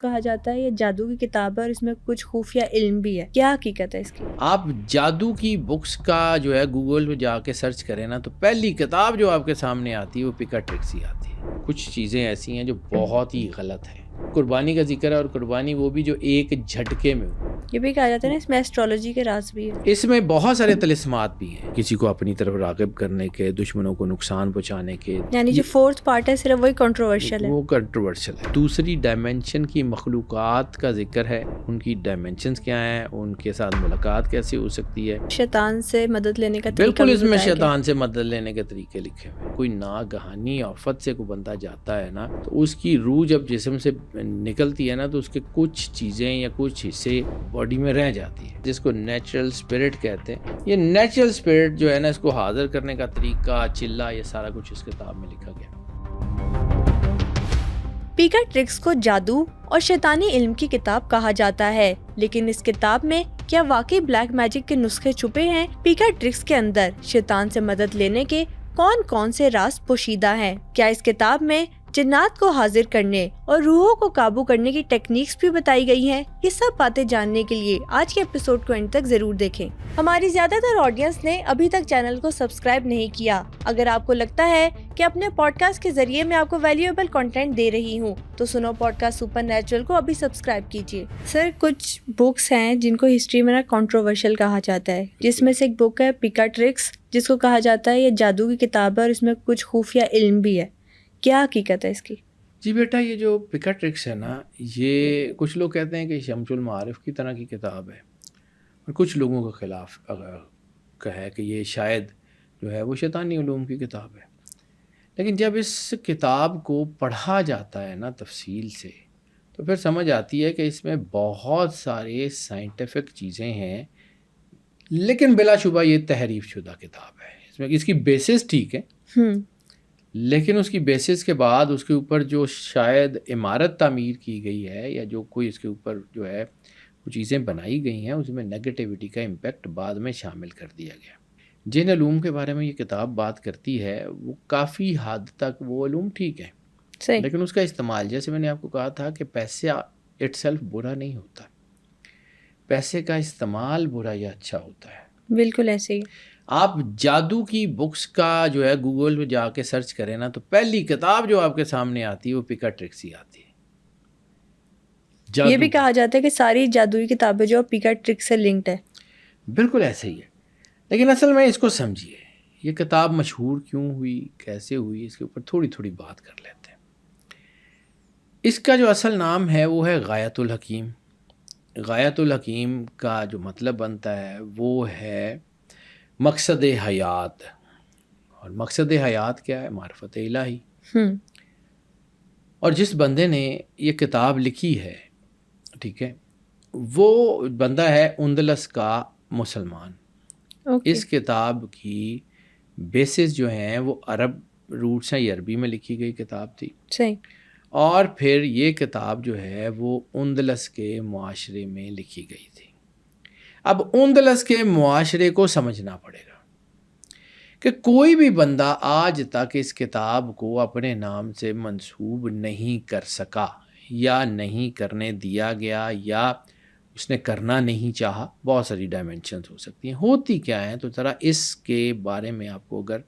کہا جاتا ہے یہ جادو کی کتاب ہے اور اس میں کچھ خفیہ علم بھی ہے. کیا حقیقت ہے اس کی؟ آپ جادو کی بکس کا جو ہے گوگل میں جا کے سرچ کریں نا تو پہلی کتاب جو آپ کے سامنے آتی ہے وہ پیکا ٹرکس ہی آتی ہے. کچھ چیزیں ایسی ہیں جو بہت ہی غلط ہیں. قربانی کا ذکر ہے اور قربانی وہ بھی جو ایک جھٹکے میں ہو. یہ بھی کہا جاتا ہے نا اس میں ایسٹرولوجی کے راز بھی ہے. اس میں بہت سارے طلسمات بھی ہیں، کسی کو اپنی طرف راغب کرنے کے، دشمنوں کو نقصان پہنچانے کے. یعنی جو فورتھ پارٹ ہے صرف وہی کنٹروورشل ہے. وہ کنٹروورشل ہے. دوسری ڈائمینشن کی مخلوقات کا ذکر ہے، ان کی ڈائمینشنز کیا ہیں، ان کے ساتھ ملاقات کیسے ہو سکتی ہے. شیطان سے مدد لینے کا طریقہ بالکل اس میں بتایا گیا. شیطان سے مدد لینے کے طریقے لکھے ہوئے. کوئی ناگہانی آفت سے کوئی بندہ جاتا ہے نا تو اس کی روح جب جسم سے نکلتی ہے نا تو اس کے کچھ چیزیں یا کچھ حصے باڈی میں رہ جاتی ہے، جس کو نیچرل اسپرٹ کہتے ہیں. یہ نیچرل اسپرٹ جو ہے نا اس کو حاضر کرنے کا طریقہ، چلہ، یہ سارا کچھ اس کتاب میں لکھا گیا. پیکا ٹرکس کو جادو اور شیطانی علم کی کتاب کہا جاتا ہے، لیکن اس کتاب میں کیا واقعی بلیک میجک کے نسخے چھپے ہیں؟ پیکا ٹرکس کے اندر شیطان سے مدد لینے کے کون کون سے راز پوشیدہ ہیں؟ کیا اس کتاب میں جنات کو حاضر کرنے اور روحوں کو قابو کرنے کی ٹیکنیکس بھی بتائی گئی ہیں؟ یہ سب باتیں جاننے کے لیے آج کے ایپیسوڈ کو اینڈ تک ضرور دیکھیں. ہماری زیادہ تر آڈینس نے ابھی تک چینل کو سبسکرائب نہیں کیا. اگر آپ کو لگتا ہے کہ اپنے پوڈ کاسٹ کے ذریعے میں آپ کو ویلیویبل کنٹینٹ دے رہی ہوں تو سنو پوڈ کاسٹ سپر نیچرل کو ابھی سبسکرائب کیجیے. سر، کچھ بکس ہیں جن کو ہسٹری میں نا کنٹروورشل کہا جاتا ہے، جس میں سے ایک بک ہے پیکا ٹرکس، جس کو کہا جاتا ہے یہ جادو کی کتاب ہے اور اس میں کچھ خفیہ علم بھی ہے. کیا حقیقت ہے اس کی؟ جی بیٹا، یہ جو پیکا ٹرکس ہے نا، یہ کچھ لوگ کہتے ہیں کہ شمس المعارف کی طرح کی کتاب ہے، اور کچھ لوگوں کے خلاف کا ہے کہ یہ شاید جو ہے وہ شیطانی علوم کی کتاب ہے. لیکن جب اس کتاب کو پڑھا جاتا ہے نا تفصیل سے تو پھر سمجھ آتی ہے کہ اس میں بہت سارے سائنٹیفک چیزیں ہیں، لیکن بلا شبہ یہ تحریف شدہ کتاب ہے. اس میں اس کی بیسس ٹھیک ہے، لیکن اس کی بیسس کے بعد اس کے اوپر جو شاید عمارت تعمیر کی گئی ہے یا جو کوئی اس کے اوپر جو ہے وہ چیزیں بنائی گئی ہیں، اس میں نیگیٹیوٹی کا امپیکٹ بعد میں شامل کر دیا گیا. جن علوم کے بارے میں یہ کتاب بات کرتی ہے وہ کافی حد تک وہ علوم ٹھیک ہیں، لیکن اس کا استعمال، جیسے میں نے آپ کو کہا تھا کہ پیسہ اٹ سیلف برا نہیں ہوتا، پیسے کا استعمال برا یا اچھا ہوتا ہے. بالکل ایسے ہی. آپ جادو کی بکس کا جو ہے گوگل میں جا کے سرچ کریں نا تو پہلی کتاب جو آپ کے سامنے آتی ہے وہ پیکا ٹرکس ہی آتی ہے. یہ بھی کہا جاتا ہے کہ ساری جادوئی کتابیں جو پیکا ٹرکس سے لنکڈ ہے. بالکل ایسے ہی ہے، لیکن اصل میں اس کو سمجھیے یہ کتاب مشہور کیوں ہوئی، کیسے ہوئی، اس کے اوپر تھوڑی تھوڑی بات کر لیتے ہیں. اس کا جو اصل نام ہے وہ ہے غایۃ الحکیم. غایۃ الحکیم کا جو مطلب بنتا ہے وہ ہے مقصد حیات، اور مقصد حیات کیا ہے؟ معرفت الہی. اور جس بندے نے یہ کتاب لکھی ہے، ٹھیک ہے، وہ بندہ ہے اندلس کا مسلمان. اس کتاب کی بیسس جو ہیں وہ عرب روٹس ہیں، عربی میں لکھی گئی کتاب تھی. صحیح. اور پھر یہ کتاب جو ہے وہ اندلس کے معاشرے میں لکھی گئی تھی. اب اندلس کے معاشرے کو سمجھنا پڑے گا کہ کوئی بھی بندہ آج تک اس کتاب کو اپنے نام سے منسوب نہیں کر سکا، یا نہیں کرنے دیا گیا، یا اس نے کرنا نہیں چاہا. بہت ساری ڈائمینشنز ہو سکتی ہیں. ہوتی کیا ہیں تو ذرا اس کے بارے میں آپ کو اگر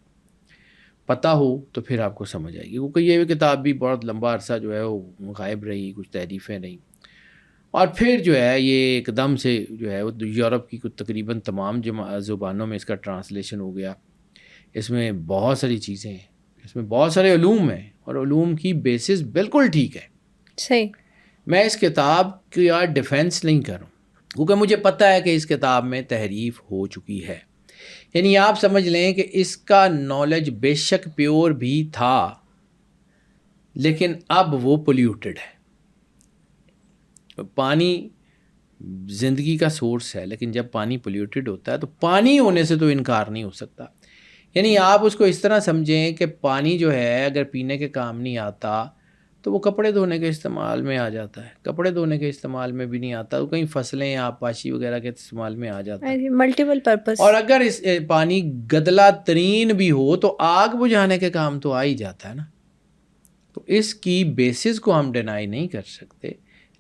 پتہ ہو تو پھر آپ کو سمجھ آئے گی، کیونکہ یہ کتاب بھی بہت لمبا عرصہ جو ہے وہ غائب رہی، کچھ تحریفیں رہیں، اور پھر جو ہے یہ ایک دم سے جو ہے وہ یورپ کی کچھ تقریباً تمام زبانوں میں اس کا ٹرانسلیشن ہو گیا. اس میں بہت ساری چیزیں ہیں، اس میں بہت سارے علوم ہیں، اور علوم کی بیسس بالکل ٹھیک ہے. صحیح. میں اس کتاب کی ڈیفینس نہیں کروں، کیونکہ مجھے پتہ ہے کہ اس کتاب میں تحریف ہو چکی ہے. یعنی آپ سمجھ لیں کہ اس کا نالج بے شک پیور بھی تھا، لیکن اب وہ پولیوٹڈ ہے. پانی زندگی کا سورس ہے، لیکن جب پانی پولیوٹڈ ہوتا ہے تو پانی ہونے سے تو انکار نہیں ہو سکتا. یعنی آپ اس کو اس طرح سمجھیں کہ پانی جو ہے اگر پینے کے کام نہیں آتا تو وہ کپڑے دھونے کے استعمال میں آ جاتا ہے، کپڑے دھونے کے استعمال میں بھی نہیں آتا تو کہیں فصلیں آبپاشی وغیرہ کے استعمال میں آ جاتا ہے، ملٹیپل پرپس. اور اگر اس پانی گدلا ترین بھی ہو تو آگ بجھانے کے کام تو آ ہی جاتا ہے نا. تو اس کی بیسس کو ہم ڈینائی نہیں کر سکتے،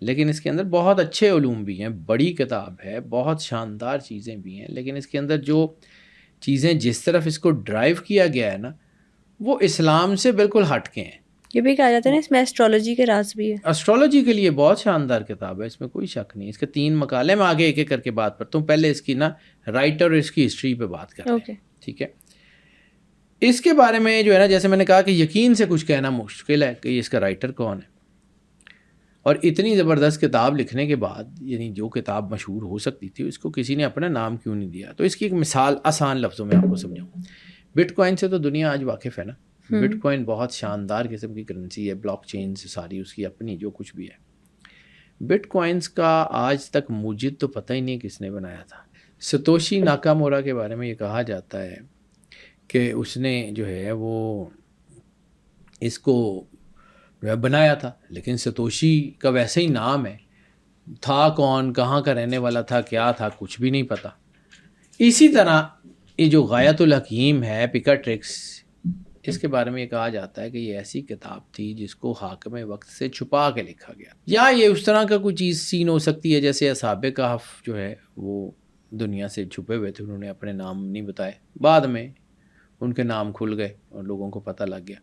لیکن اس کے اندر بہت اچھے علوم بھی ہیں، بڑی کتاب ہے، بہت شاندار چیزیں بھی ہیں، لیکن اس کے اندر جو چیزیں جس طرف اس کو ڈرائیو کیا گیا ہے نا وہ اسلام سے بالکل ہٹ کے ہیں۔ یہ بھی کہا جاتا ہے نا اس میں ایسٹرولوجی کے راز بھی ہے۔ اسٹرالوجی کے لیے بہت شاندار کتاب ہے، اس میں کوئی شک نہیں۔ اس کے 3 مقالے میں آگے ایک ایک کر کے بات کرتا ہوں، پہلے اس کی نا رائٹر اور اس کی ہسٹری پہ بات کرتے ہیں، ٹھیک ہے۔ اس کے بارے میں جو ہے نا، جیسے میں نے کہا کہ یقین سے کچھ کہنا مشکل ہے کہ اس کا رائٹر کون ہے، اور اتنی زبردست کتاب لکھنے کے بعد یعنی جو کتاب مشہور ہو سکتی تھی اس کو کسی نے اپنا نام کیوں نہیں دیا؟ تو اس کی ایک مثال آسان لفظوں میں آپ کو سمجھاؤں۔ بٹ کوائن سے تو دنیا آج واقف ہے نا، بٹ کوائن بہت شاندار قسم کی کرنسی ہے، بلاک چین سے ساری اس کی اپنی جو کچھ بھی ہے۔ بٹ کوائنس کا آج تک موجد تو پتہ ہی نہیں کس نے بنایا تھا۔ ستوشی ناکامورا کے بارے میں یہ کہا جاتا ہے کہ اس نے جو ہے وہ اس کو بنایا تھا، لیکن ستوشی کا ویسے ہی نام ہے، تھا کون، کہاں کا رہنے والا تھا، کیا تھا، کچھ بھی نہیں پتہ۔ اسی طرح یہ جو غایۃ الحکیم ہے پیکاٹرکس، اس کے بارے میں یہ کہا جاتا ہے کہ یہ ایسی کتاب تھی جس کو حاکم وقت سے چھپا کے لکھا گیا، یا یہ اس طرح کا کوئی چیز سین ہو سکتی ہے جیسے اصحاب کہف جو ہے وہ دنیا سے چھپے ہوئے تھے، انہوں نے اپنے نام نہیں بتائے، بعد میں ان کے نام کھل گئے اور لوگوں کو پتہ لگ گیا۔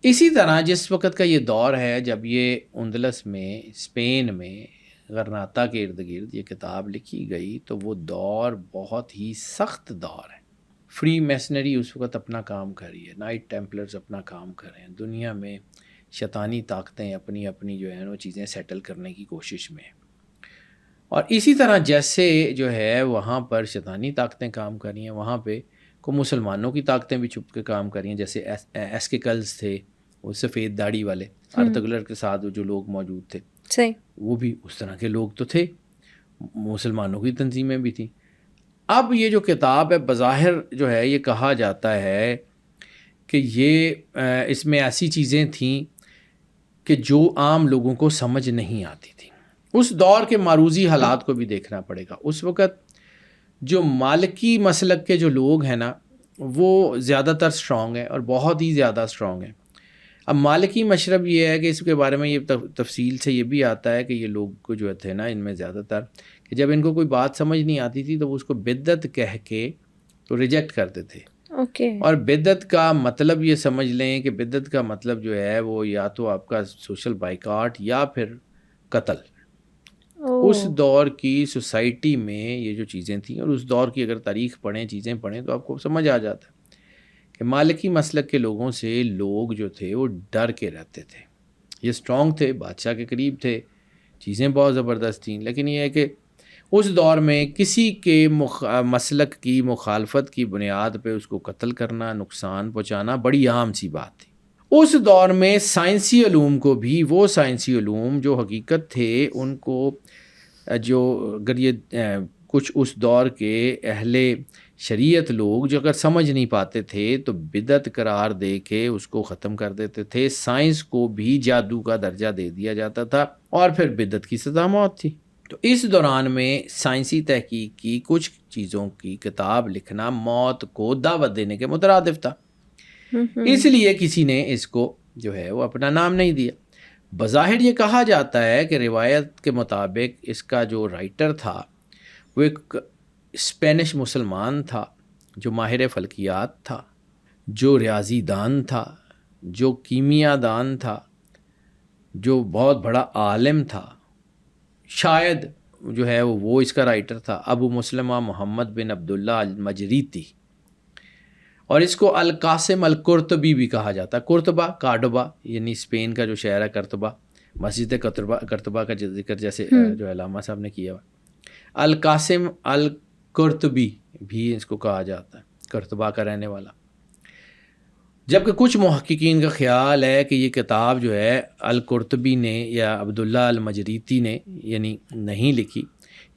اسی طرح جس وقت کا یہ دور ہے جب یہ اندلس میں، اسپین میں، غرناطہ کے ارد گرد یہ کتاب لکھی گئی، تو وہ دور بہت ہی سخت دور ہے۔ فری میسنری اس وقت اپنا کام کر رہی ہے، نائٹ ٹیمپلرز اپنا کام کر رہے ہیں، دنیا میں شیطانی طاقتیں اپنی اپنی جو ہیں وہ چیزیں سیٹل کرنے کی کوشش میں ہیں۔ اور اسی طرح جیسے جو ہے وہاں پر شیطانی طاقتیں کام کر رہی ہیں، وہاں پہ کو مسلمانوں کی طاقتیں بھی چھپ کے کام کر رہی ہیں، جیسے ایسکیکلز تھے، وہ سفید داڑھی والے ارتغرل کے ساتھ جو لوگ موجود تھے، صحیح، وہ بھی اس طرح کے لوگ تو تھے، مسلمانوں کی تنظیمیں بھی تھیں۔ اب یہ جو کتاب ہے بظاہر جو ہے یہ کہا جاتا ہے کہ یہ اس میں ایسی چیزیں تھیں کہ جو عام لوگوں کو سمجھ نہیں آتی تھیں۔ اس دور کے معروضی حالات کو بھی دیکھنا پڑے گا۔ اس وقت جو مالکی مسلک کے جو لوگ ہیں نا وہ زیادہ تر اسٹرانگ ہیں، اور بہت ہی زیادہ اسٹرانگ ہیں۔ اب مالکی مشرب یہ ہے کہ اس کے بارے میں یہ تفصیل سے یہ بھی آتا ہے کہ یہ لوگ جو تھے نا ان میں زیادہ تر کہ جب ان کو کوئی بات سمجھ نہیں آتی تھی تو وہ اس کو بدعت کہہ کے تو ریجیکٹ کرتے تھے۔ اور بدعت کا مطلب یہ سمجھ لیں کہ بدعت کا مطلب جو ہے وہ یا تو آپ کا سوشل بائیکاٹ یا پھر قتل۔ اس دور کی سوسائٹی میں یہ جو چیزیں تھیں، اور اس دور کی اگر تاریخ پڑھیں، چیزیں پڑھیں تو آپ کو سمجھ آ جاتا ہے کہ مالکی مسلک کے لوگوں سے لوگ جو تھے وہ ڈر کے رہتے تھے۔ یہ اسٹرانگ تھے، بادشاہ کے قریب تھے، چیزیں بہت زبردست تھیں، لیکن یہ ہے کہ اس دور میں کسی کے مسلک کی مخالفت کی بنیاد پہ اس کو قتل کرنا، نقصان پہنچانا بڑی عام سی بات تھی۔ اس دور میں سائنسی علوم کو بھی، وہ سائنسی علوم جو حقیقت تھے، ان کو جو اگر یہ کچھ اس دور کے اہل شریعت لوگ جو اگر سمجھ نہیں پاتے تھے تو بدعت قرار دے کے اس کو ختم کر دیتے تھے۔ سائنس کو بھی جادو کا درجہ دے دیا جاتا تھا، اور پھر بدعت کی سزا موت تھی۔ تو اس دوران میں سائنسی تحقیق کی کچھ چیزوں کی کتاب لکھنا موت کو دعوت دینے کے مترادف تھا، اس لیے کسی نے اس کو جو ہے وہ اپنا نام نہیں دیا۔ بظاہر یہ کہا جاتا ہے کہ روایت کے مطابق اس کا جو رائٹر تھا وہ ایک اسپینش مسلمان تھا جو ماہر فلکیات تھا، جو ریاضی دان تھا، جو کیمیا دان تھا، جو بہت بڑا عالم تھا۔ شاید جو ہے وہ اس کا رائٹر تھا، ابو مسلمہ محمد بن عبداللہ المجریتی، اور اس کو القاسم القرطبی بھی کہا جاتا ہے۔ قرطبہ کارڈوبا یعنی اسپین کا جو شہر ہے، قرطبہ، مسجد قرطبہ کا ذکر جیسے جو علامہ صاحب نے کیا ہوا، القاسم القرطبی بھی اس کو کہا جاتا ہے، قرطبہ کا رہنے والا۔ جبکہ کچھ محققین کا خیال ہے کہ یہ کتاب جو ہے القرطبی نے یا عبداللہ المجریتی نے یعنی نہیں لکھی،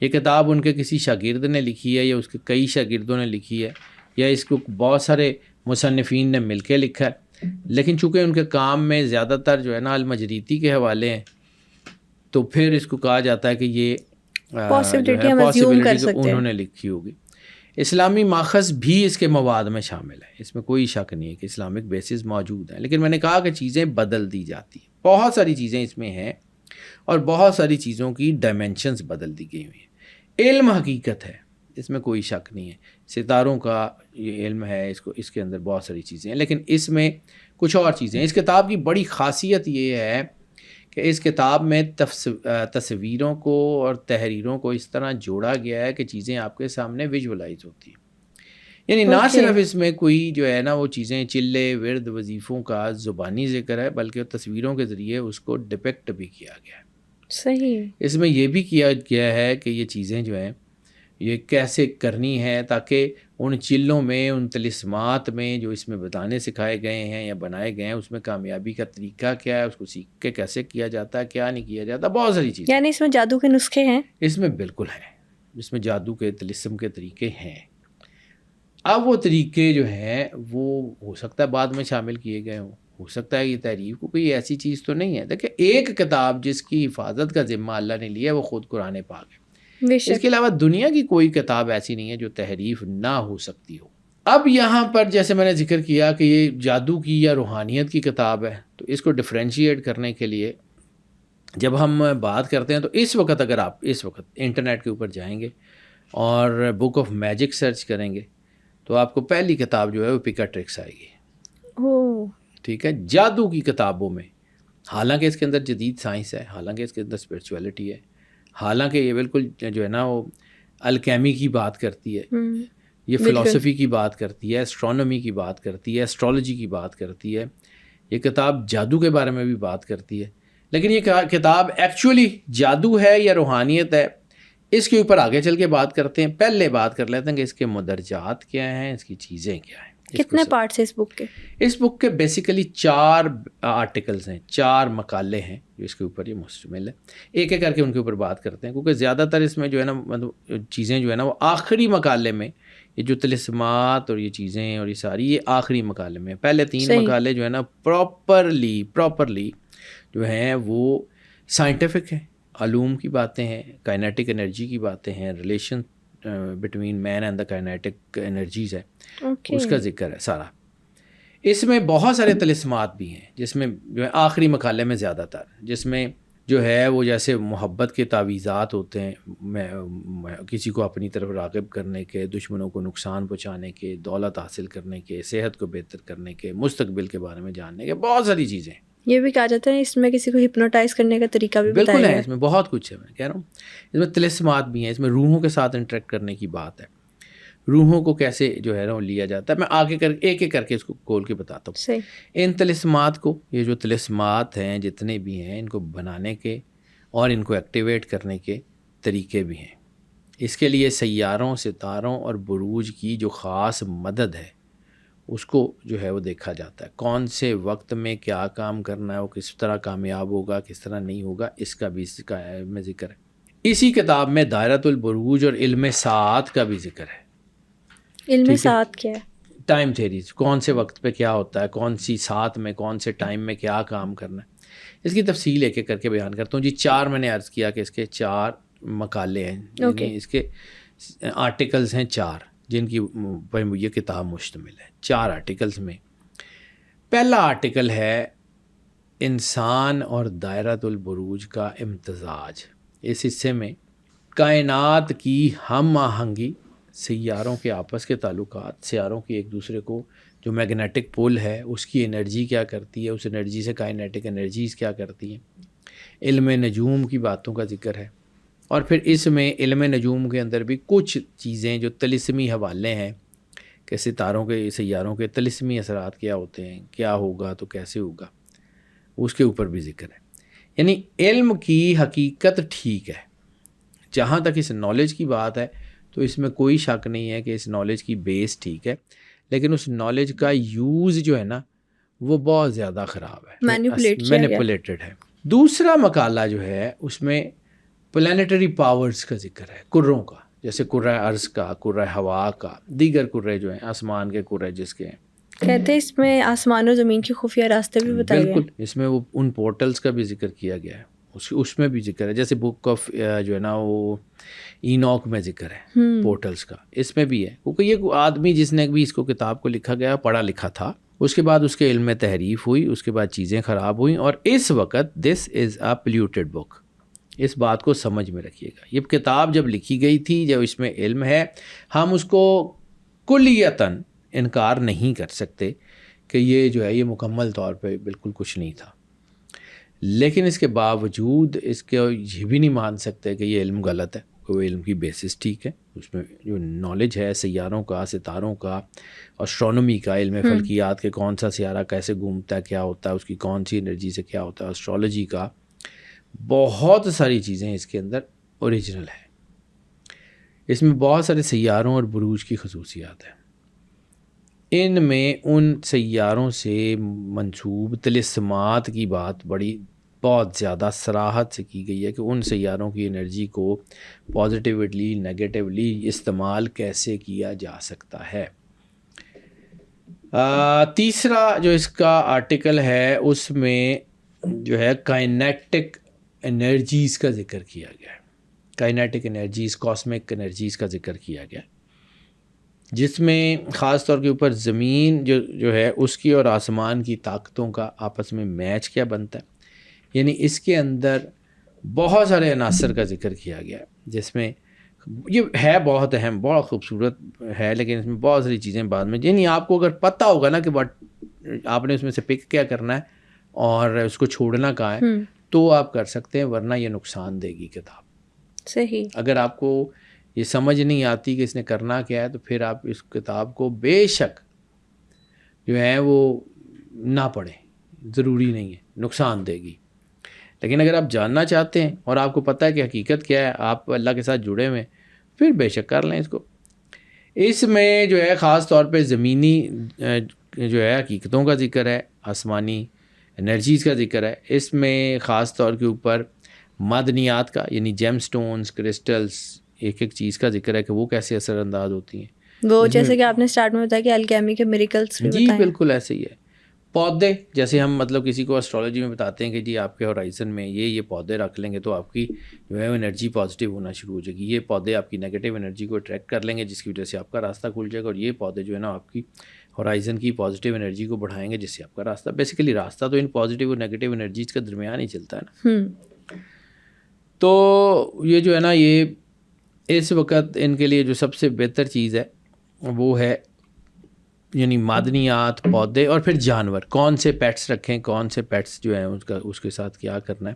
یہ کتاب ان کے کسی شاگرد نے لکھی ہے، یا اس کے کئی شاگردوں نے لکھی ہے، یا اس کو بہت سارے مصنفین نے مل کے لکھا ہے، لیکن چونکہ ان کے کام میں زیادہ تر جو ہے نا المجریتی کے حوالے ہیں، تو پھر اس کو کہا جاتا ہے کہ یہ پاسبلٹی انہوں نے لکھی ہوگی۔ اسلامی ماخذ بھی اس کے مواد میں شامل ہے، اس میں کوئی شک نہیں ہے کہ اسلامک بیسز موجود ہیں، لیکن میں نے کہا کہ چیزیں بدل دی جاتی ہیں، بہت ساری چیزیں اس میں ہیں اور بہت ساری چیزوں کی ڈائمینشنز بدل دی گئی ہوئی ہیں۔ علم حقیقت ہے، اس میں کوئی شک نہیں ہے، ستاروں کا یہ علم ہے، اس کے اندر بہت ساری چیزیں ہیں، لیکن اس میں کچھ اور چیزیں ہیں۔ اس کتاب کی بڑی خاصیت یہ ہے کہ اس کتاب میں تصویروں کو اور تحریروں کو اس طرح جوڑا گیا ہے کہ چیزیں آپ کے سامنے ویژولائز ہوتی ہیں، یعنی نہ صرف اس میں کوئی جو ہے نا وہ چیزیں چلے ورد وظیفوں کا زبانی ذکر ہے، بلکہ تصویروں کے ذریعے اس کو ڈپیکٹ بھی کیا گیا ہے۔ صحیح، اس میں یہ بھی کیا گیا ہے کہ یہ چیزیں جو ہیں یہ کیسے کرنی ہے تاکہ ان چلوں میں، ان طلسمات میں جو اس میں بتانے سکھائے گئے ہیں یا بنائے گئے ہیں، اس میں کامیابی کا طریقہ کیا ہے، اس کو سیکھ کے کیسے کیا جاتا ہے، کیا نہیں کیا جاتا، بہت ساری چیزیں۔ یعنی اس میں جادو کے نسخے ہیں؟ اس میں بالکل ہیں، اس میں جادو کے طلسم کے طریقے ہیں۔ اب وہ طریقے جو ہیں وہ ہو سکتا ہے بعد میں شامل کیے گئے ہوں، ہو سکتا ہے یہ تحریف کو کوئی ایسی چیز تو نہیں ہے۔ دیکھیں، ایک کتاب جس کی حفاظت کا ذمہ اللہ نے لیا ہے وہ خود قرآن پاک ہے۔ اس کے علاوہ دنیا کی کوئی کتاب ایسی نہیں ہے جو تحریف نہ ہو سکتی ہو۔ اب یہاں پر جیسے میں نے ذکر کیا کہ یہ جادو کی یا روحانیت کی کتاب ہے، تو اس کو ڈفرینشیٹ کرنے کے لیے جب ہم بات کرتے ہیں تو اس وقت اگر آپ اس وقت انٹرنیٹ کے اوپر جائیں گے اور بک آف میجک سرچ کریں گے تو آپ کو پہلی کتاب جو ہے وہ پیکا ٹرکس آئے گی۔ ٹھیک ہے، جادو کی کتابوں میں، حالانکہ اس کے اندر جدید سائنس ہے، حالانکہ اس کے اندر اسپرچویلٹی ہے، حالانکہ یہ بالکل جو ہے نا وہ الکیمی کی بات کرتی ہے، یہ فلسفی کی بات کرتی ہے، اسٹرانومی کی بات کرتی ہے، اسٹرالوجی کی بات کرتی ہے، یہ کتاب جادو کے بارے میں بھی بات کرتی ہے، لیکن یہ کتاب ایکچولی جادو ہے یا روحانیت ہے، اس کے اوپر آگے چل کے بات کرتے ہیں۔ پہلے بات کر لیتے ہیں کہ اس کے مندرجات کیا ہیں، اس کی چیزیں کیا ہیں۔ کتنے پارٹس ہیں اس بک کے؟ اس بک کے بیسیکلی 4 آرٹیکلز ہیں، 4 مقالے ہیں جو اس کے اوپر یہ مشتمل ہے۔ ایک ایک کر کے ان کے اوپر بات کرتے ہیں، کیونکہ زیادہ تر اس میں جو ہے نا مطلب چیزیں جو ہے نا وہ آخری مقالے میں، یہ جو طلسمات اور یہ چیزیں اور یہ ساری یہ آخری مقالے میں۔ پہلے 3 مقالے جو ہے نا پراپرلی جو ہیں وہ سائنٹیفک ہیں، علوم کی باتیں ہیں، کائنیٹک انرجی کی باتیں ہیں، relation between man and the kinetic energies ہے، اس کا ذکر ہے سارا۔ اس میں بہت سارے طلسمات بھی ہیں، جس میں جو ہے آخری مقالے میں زیادہ تر، جس میں جو ہے وہ جیسے محبت کے تعویذات ہوتے ہیں، کسی کو اپنی طرف راغب کرنے کے، دشمنوں کو نقصان پہنچانے کے، دولت حاصل کرنے کے، صحت کو بہتر کرنے کے، مستقبل کے بارے میں جاننے کے، بہت ساری چیزیں۔ یہ بھی کہا جاتا ہے اس میں کسی کو ہپنوٹائز کرنے کا طریقہ بھی بالکل ہے، اس میں بہت کچھ ہے، میں کہہ رہا ہوں اس میں طلسمات بھی ہیں، اس میں روحوں کے ساتھ انٹریکٹ کرنے کی بات ہے، روحوں کو کیسے جو ہے نا لیا جاتا ہے۔ میں آگے ایک ایک کر کے اس کو کھول کے بتاتا ہوں۔ ان طلسمات کو، یہ جو طلسمات ہیں جتنے بھی ہیں، ان کو بنانے کے اور ان کو ایکٹیویٹ کرنے کے طریقے بھی ہیں۔ اس کے لیے سیاروں، ستاروں اور بروج کی جو خاص مدد ہے اس کو جو ہے وہ دیکھا جاتا ہے، کون سے وقت میں کیا کام کرنا ہے، وہ کس طرح کامیاب ہوگا، کس طرح نہیں ہوگا، اس کا بھی میں ذکر ہے۔ اسی کتاب میں دائرۃ البروج اور علم ساعت کا بھی ذکر ہے۔ علم ساعت کیا ہے؟ ٹائم تھیریز، کون سے وقت پہ کیا ہوتا ہے، کون سی ساعت میں، کون سے ٹائم میں کیا کام کرنا ہے، اس کی تفصیل ایک ایک کر کے بیان کرتا ہوں جی۔ 4 میں نے عرض کیا کہ اس کے 4 مقالے ہیں، یعنی اس کے آرٹیکلز ہیں 4 جن کی پر یہ کتاب مشتمل ہے۔ 4 آرٹیکلز میں پہلا آرٹیکل ہے انسان اور دائرۃ البروج کا امتزاج۔ اس حصے میں کائنات کی ہم آہنگی، سیاروں کے آپس کے تعلقات، سیاروں کی ایک دوسرے کو جو میگنیٹک پول ہے اس کی انرجی کیا کرتی ہے، اس انرجی سے کائنیٹک انرجیز کیا کرتی ہیں، علم نجوم کی باتوں کا ذکر ہے، اور پھر اس میں علم نجوم کے اندر بھی کچھ چیزیں جو طلسمی حوالے ہیں کہ ستاروں کے، سیاروں کے طلسمی اثرات کیا ہوتے ہیں، کیا ہوگا تو کیسے ہوگا، اس کے اوپر بھی ذکر ہے۔ یعنی علم کی حقیقت ٹھیک ہے، جہاں تک اس نالج کی بات ہے تو اس میں کوئی شک نہیں ہے کہ اس نالج کی بیس ٹھیک ہے، لیکن اس نالج کا یوز جو ہے نا وہ بہت زیادہ خراب ہے، مینیپولیٹڈ ہے۔ دوسرا مقالہ جو ہے اس میں پلانیٹری پاورز کا ذکر ہے، کروں کا، جیسے کرۂ ارض کا، کرۂ ہوا کا، دیگر کرے جو ہیں، آسمان کے کرے جس کے ہیں، کہتے ہیں اس میں آسمان و زمین کے خفیہ راستے بھی بتائے گئے ہیں۔ بالکل، اس میں وہ ان پورٹلز کا بھی ذکر کیا گیا ہے، اس میں بھی ذکر ہے، جیسے بک آف جو ہے نا وہ اینوک میں ذکر ہے پورٹلز کا، اس میں بھی ہے، کیونکہ یہ آدمی جس نے بھی اس کو کتاب کو لکھا گیا پڑھا لکھا تھا، اس کے بعد اس کے علم میں تحریف ہوئی, اس کے بعد چیزیں خراب ہوئیں, اور اس وقت دس از اے پلیوٹیڈ بک. اس بات کو سمجھ میں رکھیے گا, یہ کتاب جب لکھی گئی تھی, جب اس میں علم ہے, ہم اس کو کلیتاً انکار نہیں کر سکتے کہ یہ جو ہے یہ مکمل طور پہ بالکل کچھ نہیں تھا, لیکن اس کے باوجود اس کو یہ بھی نہیں مان سکتے کہ یہ علم غلط ہے. وہ علم کی بیسس ٹھیک ہے, اس میں جو نالج ہے سیاروں کا, ستاروں کا, اسٹرانومی کا, علم فلکیات کے کون سا سیارہ کیسے گھومتا ہے, کیا ہوتا ہے, اس کی کون سی انرجی سے کیا ہوتا ہے, اسٹرالوجی کا, بہت ساری چیزیں اس کے اندر اوریجنل ہے. اس میں بہت سارے سیاروں اور بروج کی خصوصیات ہیں. ان میں ان سیاروں سے منسوب طلسمات کی بات بہت زیادہ صراحت سے کی گئی ہے کہ ان سیاروں کی انرجی کو پازیٹیولی نیگیٹیولی استعمال کیسے کیا جا سکتا ہے. تیسرا جو اس کا آرٹیکل ہے اس میں جو ہے کائنیٹک انرجیز کا ذکر کیا گیا ہے. کائنیٹک انرجیز, کاسمک انرجیز کا ذکر کیا گیا, جس میں خاص طور کے اوپر زمین جو ہے اس کی اور آسمان کی طاقتوں کا آپس میں میچ کیا بنتا ہے. یعنی اس کے اندر بہت سارے عناصر کا ذکر کیا گیا ہے, جس میں یہ ہے بہت اہم, بہت خوبصورت ہے, لیکن اس میں بہت ساری چیزیں بعد میں, یعنی آپ کو اگر پتہ ہوگا نا کہ آپ نے اس میں سے پک کیا کرنا ہے اور اس کو چھوڑنا کہاں ہے, تو آپ کر سکتے ہیں, ورنہ یہ نقصان دے گی کتاب. صحیح. اگر آپ کو یہ سمجھ نہیں آتی کہ اس نے کرنا کیا ہے, تو پھر آپ اس کتاب کو بے شک جو ہے وہ نہ پڑھیں, ضروری نہیں ہے, نقصان دے گی. لیکن اگر آپ جاننا چاہتے ہیں اور آپ کو پتہ ہے کہ حقیقت کیا ہے, آپ اللہ کے ساتھ جڑے ہوئے, پھر بے شک کر لیں اس کو. اس میں جو ہے خاص طور پہ زمینی جو ہے حقیقتوں کا ذکر ہے, آسمانی انرجیز کا ذکر ہے. اس میں خاص طور کے اوپر معدنیات کا, یعنی جیم سٹونز, کرسٹلز, ایک ایک چیز کا ذکر ہے کہ وہ کیسے اثر انداز ہوتی ہیں. وہ جیسے کہ آپ نے سٹارٹ میں بتایا کہ الکیمی کے میریکلز بھی جی بالکل ایسے ہی ہے. پودے, جیسے ہم مطلب کسی کو اسٹرالوجی میں بتاتے ہیں کہ جی آپ کے ہورائزن میں یہ پودے رکھ لیں گے تو آپ کی جو ہے وہ انرجی پازیٹیو ہونا شروع ہو جائے گی. یہ پودے آپ کی نیگیٹیو انرجی کو اٹریکٹ کر لیں گے, جس کی وجہ سے آپ کا راستہ کھل جائے گا. اور یہ پودے جو ہے نا آپ کی ہورائزن کی پازیٹیو انرجی کو بڑھائیں گے, جس سے آپ کا راستہ, بیسیکلی راستہ تو ان پازیٹیو اور نیگیٹیو انرجیز کے درمیان ہی چلتا ہے نا. تو یہ جو ہے نا, یہ اس وقت ان کے لیے جو سب سے بہتر چیز ہے وہ ہے یعنی معدنیات, پودے, اور پھر جانور. کون سے پیٹس رکھیں, کون سے پیٹس جو ہیں اس کے ساتھ کیا کرنا ہے,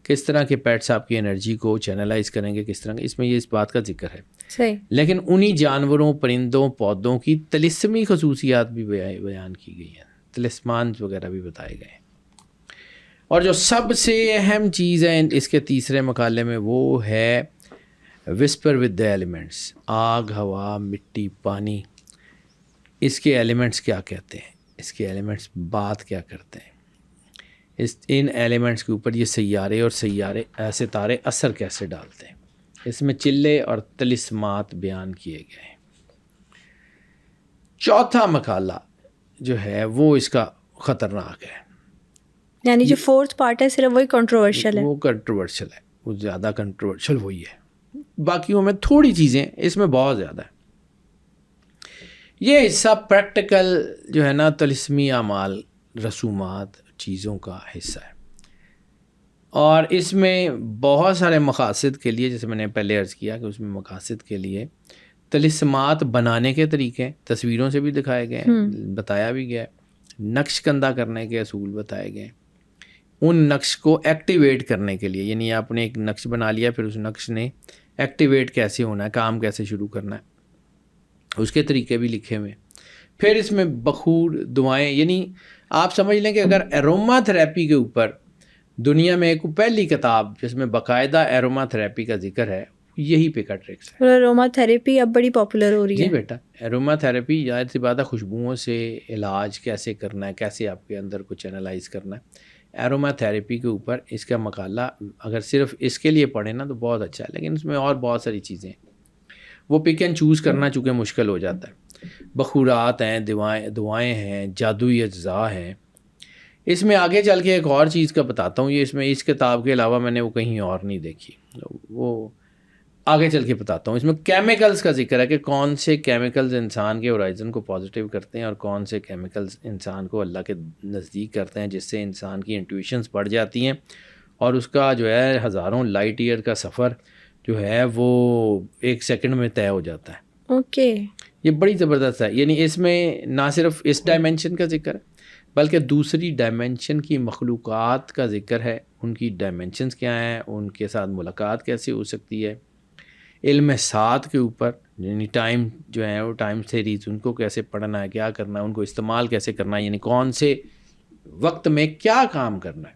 کس طرح کے پیٹس آپ کی انرجی کو چینلائز کریں گے, کس طرح کے, اس میں یہ اس بات کا ذکر ہے. صحیح. لیکن انہی جانوروں, پرندوں, پودوں کی طلسمی خصوصیات بھی بیان کی گئی ہیں, طلسمانز وغیرہ بھی بتائے گئے ہیں. اور جو سب سے اہم چیز ہے اس کے تیسرے مقالے میں وہ ہے وسپر ود دی ایلیمنٹس. آگ, ہوا, مٹی, پانی, اس کے ایلیمنٹس کیا کہتے ہیں, اس کے ایلیمنٹس بات کیا کرتے ہیں, ان ایلیمنٹس کے اوپر یہ سیارے اور ستارے اثر کیسے ڈالتے ہیں. اس میں چلے اور طلسمات بیان کیے گئے ہیں. چوتھا مقالہ جو ہے وہ اس کا خطرناک ہے, یعنی جو فورتھ پارٹ ہے صرف وہی کنٹروورشل ہے. وہ کنٹروورشل ہے, وہ زیادہ کنٹروورشل وہی ہے. باقیوں میں تھوڑی چیزیں, اس میں بہت زیادہ ہے. یہ حصہ پریکٹیکل جو ہے نا طلسمی اعمال, رسومات, چیزوں کا حصہ ہے. اور اس میں بہت سارے مقاصد کے لیے, جیسے میں نے پہلے عرض کیا کہ اس میں مقاصد کے لیے طلسمات بنانے کے طریقے تصویروں سے بھی دکھائے گئے ہیں, بتایا بھی گیا ہے. نقش کندہ کرنے کے اصول بتائے گئے ہیں. ان نقش کو ایکٹیویٹ کرنے کے لیے, یعنی آپ نے ایک نقش بنا لیا, پھر اس نقش نے ایکٹیویٹ کیسے ہونا ہے, کام کیسے شروع کرنا ہے, اس کے طریقے بھی لکھے ہوئے. پھر اس میں بخور, دعائیں, یعنی آپ سمجھ لیں کہ اگر ایروما تھراپی کے اوپر دنیا میں ایک پہلی کتاب جس میں باقاعدہ ایروما تھراپی کا ذکر ہے, یہی پیکاٹرکس ہے. ایروما تھراپی اب بڑی پاپولر ہو رہی ہے. جی بیٹا, ایروما تھراپی ظاہر سی بات ہے, خوشبوؤں سے علاج کیسے کرنا ہے, کیسے آپ کے اندر کو چینلائز کرنا ہے, ایروما تھراپی کے اوپر اس کا مقالہ اگر صرف اس کے لیے پڑھیں نا تو بہت اچھا ہے. لیکن اس میں اور بہت ساری چیزیں ہیں, وہ پک اینڈ چوز کرنا چونکہ مشکل ہو جاتا ہے. بخورات ہیں, دعائیں ہیں, جادوئی اجزاء ہیں. اس میں آگے چل کے ایک اور چیز کا بتاتا ہوں, یہ اس میں اس کتاب کے علاوہ میں نے وہ کہیں اور نہیں دیکھی. وہ آگے چل کے بتاتا ہوں. اس میں کیمیکلز کا ذکر ہے کہ کون سے کیمیکلز انسان کے ہورائزن کو پازیٹیو کرتے ہیں اور کون سے کیمیکلز انسان کو اللہ کے نزدیک کرتے ہیں، جس سے انسان کی انٹویشنز بڑھ جاتی ہیں اور اس کا جو ہے ہزاروں لائٹ ایئر کا سفر جو ہے وہ 1 سیکنڈ میں طے ہو جاتا ہے. اوکے. یہ بڑی زبردست ہے. یعنی اس میں نہ صرف اس ڈائمینشن کا ذکر ہے بلکہ دوسری ڈائمینشن کی مخلوقات کا ذکر ہے، ان کی ڈائمینشنز کیا ہیں، ان کے ساتھ ملاقات کیسے ہو سکتی ہے، علم سات کے اوپر یعنی ٹائم جو ہے وہ ٹائم تھیریز، ان کو کیسے پڑھنا ہے، کیا کرنا ہے، ان کو استعمال کیسے کرنا ہے، یعنی کون سے وقت میں کیا کام کرنا ہے،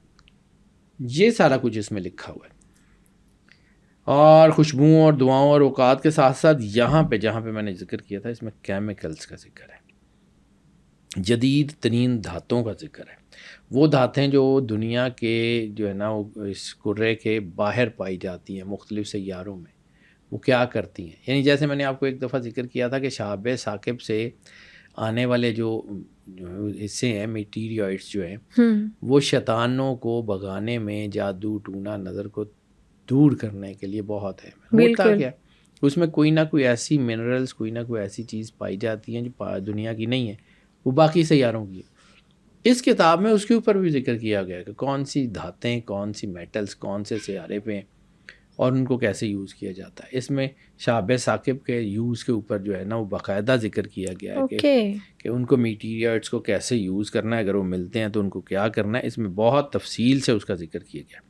یہ سارا کچھ اس میں لکھا ہوا ہے. اور خوشبوؤں اور دعاؤں اور اوقات کے ساتھ ساتھ یہاں پہ جہاں پہ میں نے ذکر کیا تھا اس میں کیمیکلز کا ذکر ہے، جدید ترین دھاتوں کا ذکر ہے. وہ دھاتیں جو دنیا کے جو ہے نا وہ اس کرے کے باہر پائی جاتی ہیں مختلف سیاروں میں، وہ کیا کرتی ہیں. یعنی جیسے میں نے آپ کو ایک دفعہ ذکر کیا تھا کہ شہاب ثاقب سے آنے والے جو حصے ہیں میٹیریائٹس جو ہیں وہ شیطانوں کو بھگانے میں، جادو ٹونا نظر کو دور کرنے کے لیے بہت ہے. ہوتا کیا اس میں کوئی نہ کوئی ایسی منرلز، کوئی نہ کوئی ایسی چیز پائی جاتی ہیں جو دنیا کی نہیں ہے، وہ باقی سیاروں کی ہے. اس کتاب میں اس کے اوپر بھی ذکر کیا گیا کہ کون سی دھاتیں، کون سی میٹلز کون سے سیارے پہ ہیں اور ان کو کیسے یوز کیا جاتا ہے. اس میں شہاب ثاقب کے یوز کے اوپر جو ہے نا وہ باقاعدہ ذکر کیا گیا ہے کہ ان کو میٹیریائٹس کو کیسے یوز کرنا ہے، اگر وہ ملتے ہیں تو ان کو کیا کرنا ہے. اس میں بہت تفصیل سے اس کا ذکر کیا گیا.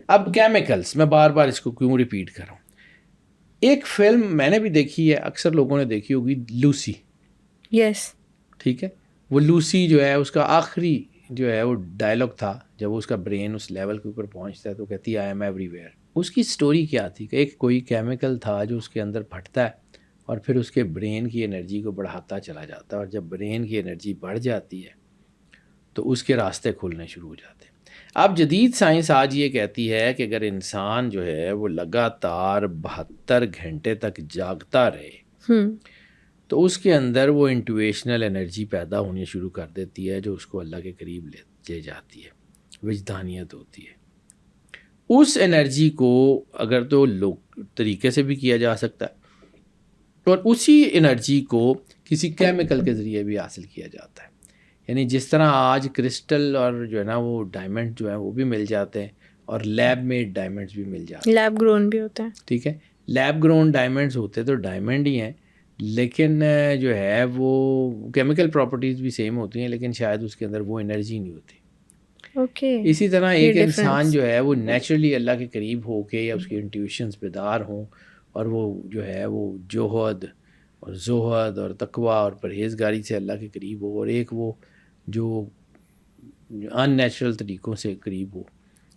اب کیمیکلز، میں بار بار اس کو کیوں ریپیٹ کر رہا ہوں. ایک فلم میں نے بھی دیکھی ہے، اکثر لوگوں نے دیکھی ہوگی، لوسی. یس. ٹھیک ہے. وہ لوسی جو ہے اس کا آخری جو ہے وہ ڈائلاگ تھا جب اس کا برین اس لیول کے اوپر پہنچتا ہے تو کہتی ہے آئی ایم ایوری ویئر. اس کی سٹوری کیا تھی کہ ایک کوئی کیمیکل تھا جو اس کے اندر پھٹتا ہے اور پھر اس کے برین کی انرجی کو بڑھاتا چلا جاتا ہے، اور جب برین کی انرجی بڑھ جاتی ہے تو اس کے راستے کھلنے شروع ہو جاتے ہیں. اب جدید سائنس آج یہ کہتی ہے کہ اگر انسان جو ہے وہ لگاتار 72 گھنٹے تک جاگتا رہے تو اس کے اندر وہ انٹویشنل انرجی پیدا ہونی شروع کر دیتی ہے جو اس کو اللہ کے قریب لے جاتی ہے، وجدانیت ہوتی ہے. اس انرجی کو اگر تو طریقے سے بھی کیا جا سکتا ہے اور اسی انرجی کو کسی کیمیکل کے ذریعے بھی حاصل کیا جاتا ہے. یعنی جس طرح آج کرسٹل اور جو ہے نا وہ ڈائمنڈ جو ہیں وہ بھی مل جاتے ہیں اور لیب میڈ ڈائمنڈز بھی مل جاتے ہیں، لیب گرون بھی ہوتے ہیں. ٹھیک ہے. لیب گرون ڈائمنڈز ہوتے تو ڈائمنڈ ہی ہیں لیکن جو ہے وہ کیمیکل پراپرٹیز بھی سیم ہوتی ہیں لیکن شاید اس کے اندر وہ انرجی نہیں ہوتی. اسی طرح ایک انسان جو ہے وہ نیچرلی اللہ کے قریب ہو کے یا اس کی انٹیویشنز بیدار ہوں اور وہ جو ہے وہ جوہد اور زہد اور تقوی اور پرہیزگاری سے اللہ کے قریب ہو، اور ایک وہ جو ان نیچرل طریقوں سے قریب ہو.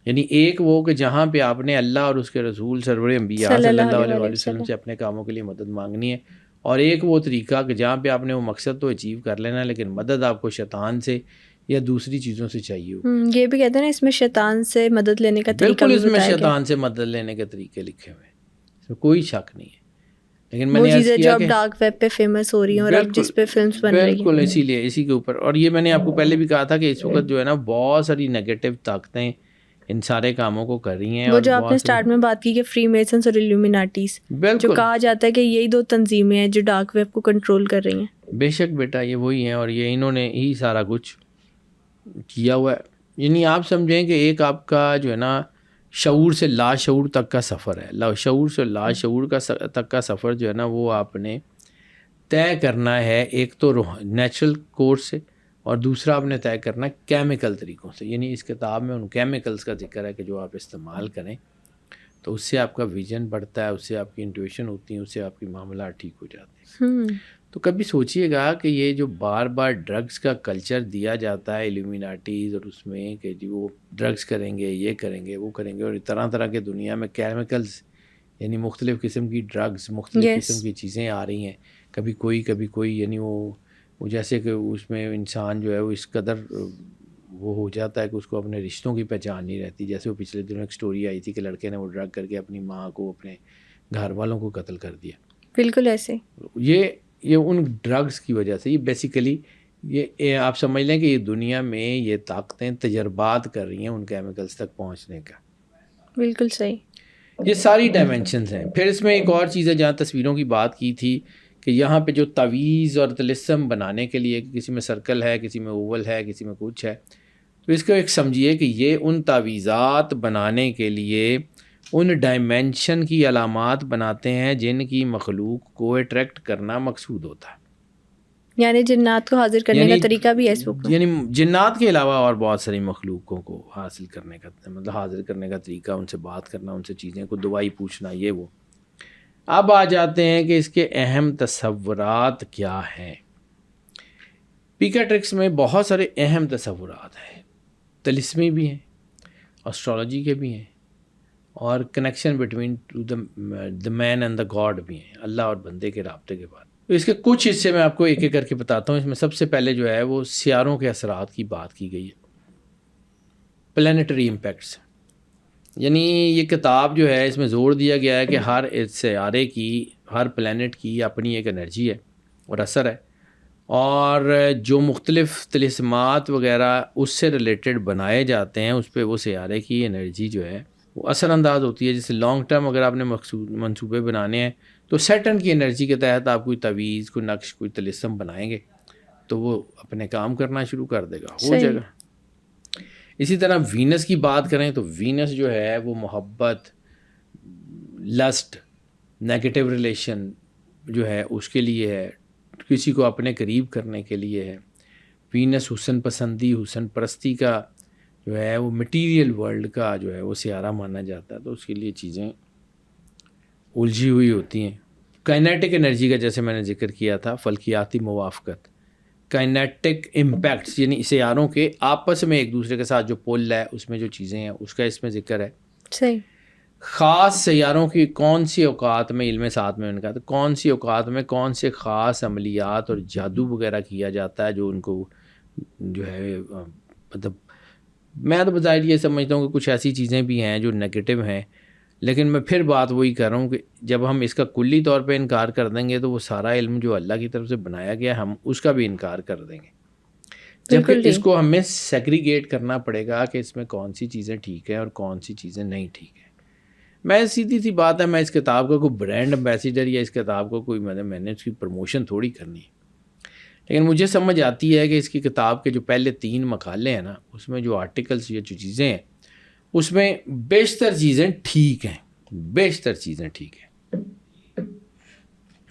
یعنی ایک وہ کہ جہاں پہ آپ نے اللہ اور اس کے رسول سرور انبیاء صلی اللہ علیہ وسلم سے اپنے کاموں کے لیے مدد مانگنی ہے، اور ایک وہ طریقہ کہ جہاں پہ آپ نے وہ مقصد تو اچیو کر لینا لیکن مدد آپ کو شیطان سے یا دوسری چیزوں سے چاہیے ہو. یہ بھی کہتے ہیں نا اس میں شیطان سے مدد لینے کا طریقہ بالکل، اس میں شیطان سے مدد لینے کے طریقے لکھے ہوئے ہیں، اس میں کوئی شک نہیں ہے. لیکن میں نے چیزیں جو اب ڈارک ویب پہ فیمس ہو رہی ہیں اور اب جس پہ فلمز بن رہی ہیں، بالکل اسی لیے اسی کے اوپر. اور یہ میں نے آپ کو پہلے بھی کہا تھا کہ اس وقت جو ہے نا بہت ساری نیگیٹو طاقتیں ان سارے کاموں کو کر رہی ہیں. وہ جو آپ نے اسٹارٹ میں بات کی کہ فری میسنز اور ایلومیناٹیز، جو کہا جاتا ہے کہ یہی دو تنظیمیں ہیں جو ڈارک ویب کو کنٹرول کر رہی ہیں. بے شک بیٹا یہ وہی ہیں اور یہ انہوں نے ہی سارا کچھ کیا ہوا ہے. یعنی آپ سمجھیں کہ ایک آپ کا جو ہے نا شعور سے لاشعور تک کا سفر ہے. شعور سے لاشعور کا تک کا سفر جو ہے نا وہ آپ نے طے کرنا ہے، ایک تو نیچرل کورس سے اور دوسرا آپ نے طے کرنا ہے کیمیکل طریقوں سے. یعنی اس کتاب میں ان کیمیکلز کا ذکر ہے کہ جو آپ استعمال کریں تو اس سے آپ کا ویژن بڑھتا ہے، اس سے آپ کی انٹویشن ہوتی ہیں، اس سے آپ کی معاملات ٹھیک ہو جاتے ہیں. تو کبھی سوچئے گا کہ یہ جو بار بار ڈرگز کا کلچر دیا جاتا ہے ایلومیناٹیز اور اس میں کہ جی وہ ڈرگز کریں گے، یہ کریں گے، وہ کریں گے، اور طرح طرح کے دنیا میں کیمیکلز یعنی مختلف قسم کی ڈرگز، مختلف قسم کی چیزیں آ رہی ہیں، کبھی کوئی یعنی وہ جیسے کہ اس میں انسان جو ہے وہ اس قدر وہ ہو جاتا ہے کہ اس کو اپنے رشتوں کی پہچان نہیں رہتی. جیسے وہ پچھلے دنوں ایک سٹوری آئی تھی کہ لڑکے نے وہ ڈرگ کر کے اپنی ماں کو، اپنے گھر والوں کو قتل کر دیا. بالکل ایسے یہ ان ڈرگز کی وجہ سے. یہ بیسیکلی یہ آپ سمجھ لیں کہ یہ دنیا میں یہ طاقتیں تجربات کر رہی ہیں ان کیمیکلز تک پہنچنے کا. بالکل صحیح. یہ ساری ڈائمینشنز ہیں. پھر اس میں ایک اور چیز ہے جہاں تصویروں کی بات کی تھی کہ یہاں پہ جو تعویذ اور طلسم بنانے کے لیے کسی میں سرکل ہے, کسی میں اوول ہے, کسی میں کچھ ہے, تو اس کو ایک سمجھیے کہ یہ ان تعویذات بنانے کے لیے ان ڈائمینشن کی علامات بناتے ہیں جن کی مخلوق کو اٹریکٹ کرنا مقصود ہوتا ہے. یعنی جنات کو حاضر کرنے کا طریقہ بھی ہے اس بک میں. یعنی جنات کے علاوہ اور بہت ساری مخلوقوں کو حاصل کرنے کا مطلب حاضر کرنے کا طریقہ, ان سے بات کرنا, ان سے چیزیں کو دعائی پوچھنا, یہ وہ. اب آ جاتے ہیں کہ اس کے اہم تصورات کیا ہیں. پیکاٹرکس میں بہت سارے اہم تصورات ہیں, طلسمی بھی ہیں, اسٹرالوجی کے بھی ہیں, اور connection between the man and the god بھی ہیں, اللہ اور بندے کے رابطے کے بعد. تو اس کے کچھ حصے میں آپ کو ایک ایک کر کے بتاتا ہوں. اس میں سب سے پہلے جو ہے وہ سیاروں کے اثرات کی بات کی گئی ہے, پلانیٹری امپیکٹس. یعنی یہ کتاب جو ہے اس میں زور دیا گیا ہے کہ ہر سیارے کی, ہر پلانٹ کی اپنی ایک انرجی ہے اور اثر ہے, اور جو مختلف طلسمات وغیرہ اس سے ریلیٹڈ بنائے جاتے ہیں اس پہ وہ سیارے کی انرجی جو ہے وہ اثر انداز ہوتی ہے. جیسے لانگ ٹرم اگر آپ نے منصوبے بنانے ہیں تو سیٹرن کی انرجی کے تحت آپ کوئی تعویذ, کوئی نقش, کوئی طلسم بنائیں گے تو وہ اپنے کام کرنا شروع کر دے گا, ہو جائے گا. اسی طرح وینس کی بات کریں تو وینس جو ہے وہ محبت, لسٹ, نیگیٹو ریلیشن جو ہے اس کے لیے ہے, کسی کو اپنے قریب کرنے کے لیے ہے. وینس حسن پسندی, حسن پرستی کا جو ہے وہ مٹیریل ورلڈ کا جو ہے وہ سیارہ مانا جاتا ہے, تو اس کے لیے چیزیں الجھی ہوئی ہوتی ہیں. کائنیٹک انرجی کا جیسے میں نے ذکر کیا تھا, فلکیاتی موافقت, کائنیٹک امپیکٹس یعنی سیاروں کے آپس میں ایک دوسرے کے ساتھ جو پل ہے اس میں جو چیزیں ہیں اس کا اس میں ذکر ہے. صحیح. خاص سیاروں کی کون سی اوقات میں, علم ساتھ میں ان کا, تو کون سی اوقات میں کون سے خاص عملیات اور جادو وغیرہ کیا جاتا ہے جو ان کو جو ہے مطلب میں تو بظاہر یہ سمجھتا ہوں کہ کچھ ایسی چیزیں بھی ہیں جو نگیٹو ہیں, لیکن میں پھر بات وہی کر رہا ہوں کہ جب ہم اس کا کلی طور پہ انکار کر دیں گے تو وہ سارا علم جو اللہ کی طرف سے بنایا گیا ہم اس کا بھی انکار کر دیں گے. جبکہ اس کو ہمیں سیگریگیٹ کرنا پڑے گا کہ اس میں کون سی چیزیں ٹھیک ہیں اور کون سی چیزیں نہیں ٹھیک ہیں. میں سیدھی سی بات ہے, میں اس کتاب کا کوئی برانڈ امبیسیڈر یا اس کتاب کو کوئی میں نے اس کی پروموشن تھوڑی کرنی ہے, لیکن مجھے سمجھ آتی ہے کہ اس کی کتاب کے جو پہلے 3 مقالے ہیں نا اس میں جو آرٹیکلس یا جو چیزیں ہیں اس میں بیشتر چیزیں ٹھیک ہیں, بیشتر چیزیں ٹھیک ہیں.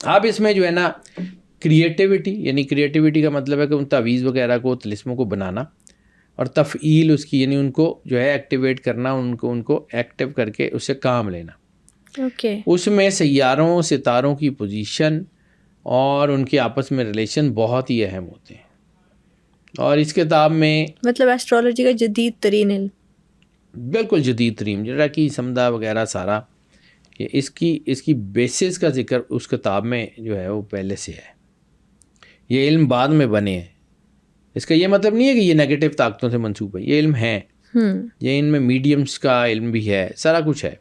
اب اس میں جو ہے نا کریٹیوٹی, یعنی کریٹیوٹی کا مطلب ہے کہ ان تعویذ وغیرہ کو, طلسموں کو بنانا, اور تفعیل اس کی یعنی ان کو جو ہے ایکٹیویٹ کرنا, ان کو ایکٹیو کر کے اس سے کام لینا. اس میں سیاروں, ستاروں کی پوزیشن اور ان کے آپس میں ریلیشن بہت ہی اہم ہوتے ہیں. اور اس کتاب میں مطلب ایسٹرالوجی کا جدید ترین علم, بالکل جدید ترین, جیسا کہ سمدہ وغیرہ سارا, کہ اس کی بیسس کا ذکر اس کتاب میں جو ہے وہ پہلے سے ہے. یہ علم بعد میں بنے ہیں. اس کا یہ مطلب نہیں ہے کہ یہ نیگیٹو طاقتوں سے منسوب ہے, یہ علم ہے, یہ ان میں میڈیمز کا علم بھی ہے, سارا کچھ ہے.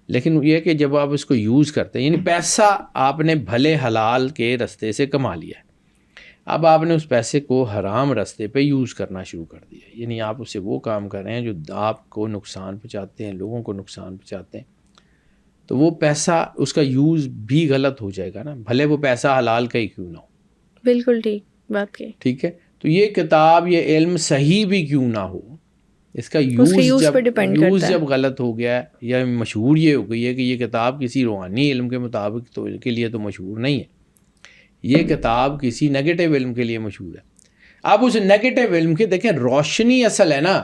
لیکن یہ کہ جب آپ اس کو یوز کرتے ہیں, یعنی پیسہ آپ نے بھلے حلال کے رستے سے کما لیا ہے, اب آپ نے اس پیسے کو حرام رستے پہ یوز کرنا شروع کر دیا, یعنی آپ اسے وہ کام کر رہے ہیں جو آپ کو نقصان پہنچاتے ہیں, لوگوں کو نقصان پہنچاتے ہیں, تو وہ پیسہ اس کا یوز بھی غلط ہو جائے گا نا, بھلے وہ پیسہ حلال کا ہی کیوں نہ ہو. بالکل ٹھیک بات کی, ٹھیک ہے. تو یہ کتاب, یہ علم صحیح بھی کیوں نہ ہو, اس کا یوز جب غلط ہو گیا یا مشہور یہ ہو گئی ہے کہ یہ کتاب کسی روحانی علم کے مطابق تو کے لیے تو مشہور نہیں ہے, یہ کتاب کسی نیگیٹو علم کے لیے مشہور ہے. اب اس نیگیٹو علم کے دیکھیں روشنی اصل ہے نا,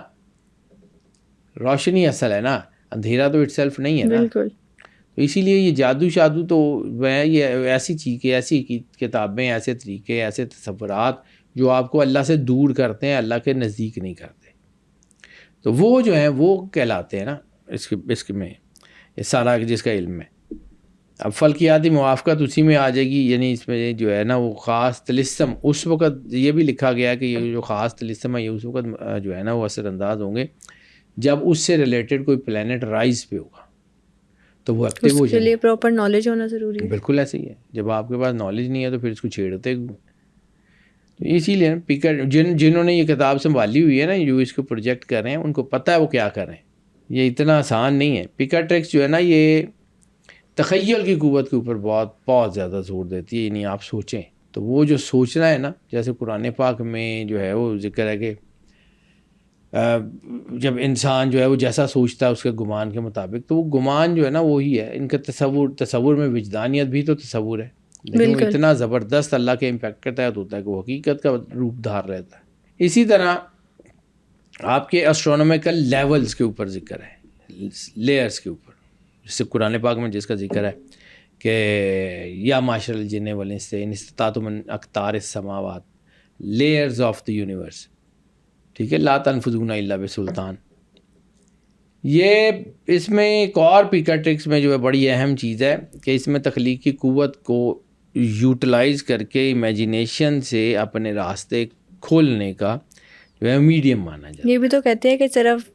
روشنی اصل ہے نا, اندھیرا تو اٹ سیلف نہیں ہے نا. بالکل. تو اسی لیے یہ جادو شادو تو یہ ایسی چیزیں, ایسی کتابیں, ایسے طریقے, ایسے تصورات جو آپ کو اللہ سے دور کرتے ہیں, اللہ کے نزدیک نہیں کرتے, تو وہ جو ہیں وہ کہلاتے ہیں نا اس میں یہ سارا جس کا علم ہے. اب فلکیاتی موافقت اسی میں آ جائے گی, یعنی اس میں جو ہے نا وہ خاص طلسم, اس وقت یہ بھی لکھا گیا کہ یہ جو خاص طلسم ہے یہ اس وقت جو ہے نا وہ اثر انداز ہوں گے جب اس سے ریلیٹڈ کوئی پلانٹ رائز پہ ہوگا, تو وہ ایکٹیو ہو جائے. اس کے لیے پراپر نالج ہونا ضروری ہے. بالکل ایسے ہی ہے, جب آپ کے پاس نالج نہیں ہے تو پھر اس کو چھیڑتے. تو اسی لیے پیکر جنہوں نے یہ کتاب سنبھالی ہوئی ہے نا, جو اس کو پروجیکٹ کر رہے ہیں, ان کو پتہ ہے وہ کیا کر رہے ہیں, یہ اتنا آسان نہیں ہے. پیکا ٹرکس جو ہے نا یہ تخیل کی قوت کے اوپر بہت بہت زیادہ زور دیتی ہے. یعنی آپ سوچیں تو وہ جو سوچنا ہے نا، جیسے قرآن پاک میں جو ہے وہ ذکر ہے کہ جب انسان جو ہے وہ جیسا سوچتا ہے اس کے گمان کے مطابق، تو وہ گمان جو ہے نا وہی ہے. ان کا تصور میں وجدانیت بھی تو تصور ہے، لیکن وہ اتنا زبردست اللہ کے امپیکٹ کے تحت ہوتا ہے کہ وہ حقیقت کا روپ دھار رہتا ہے. اسی طرح آپ کے اسٹرونومیکل لیولز کے اوپر ذکر ہے، لیئرز کے اوپر، جس سے قرآن پاک میں جس کا ذکر ہے کہ یا معاشر الجن والانس ان استطعتم ان اقطار السماوات لیئرز آف دی یونیورس، ٹھیک ہے، لا تنفذون الا بسلطان. یہ اس میں ایک اور پیکا ٹرکس میں جو ہے بڑی اہم چیز ہے کہ اس میں تخلیقی قوت کو یوٹیلائز کر کے امیجینیشن سے اپنے راستے کھولنے کا جو ہے میڈیم مانا جاتا ہے. یہ بھی تو کہتے ہیں کہ صرف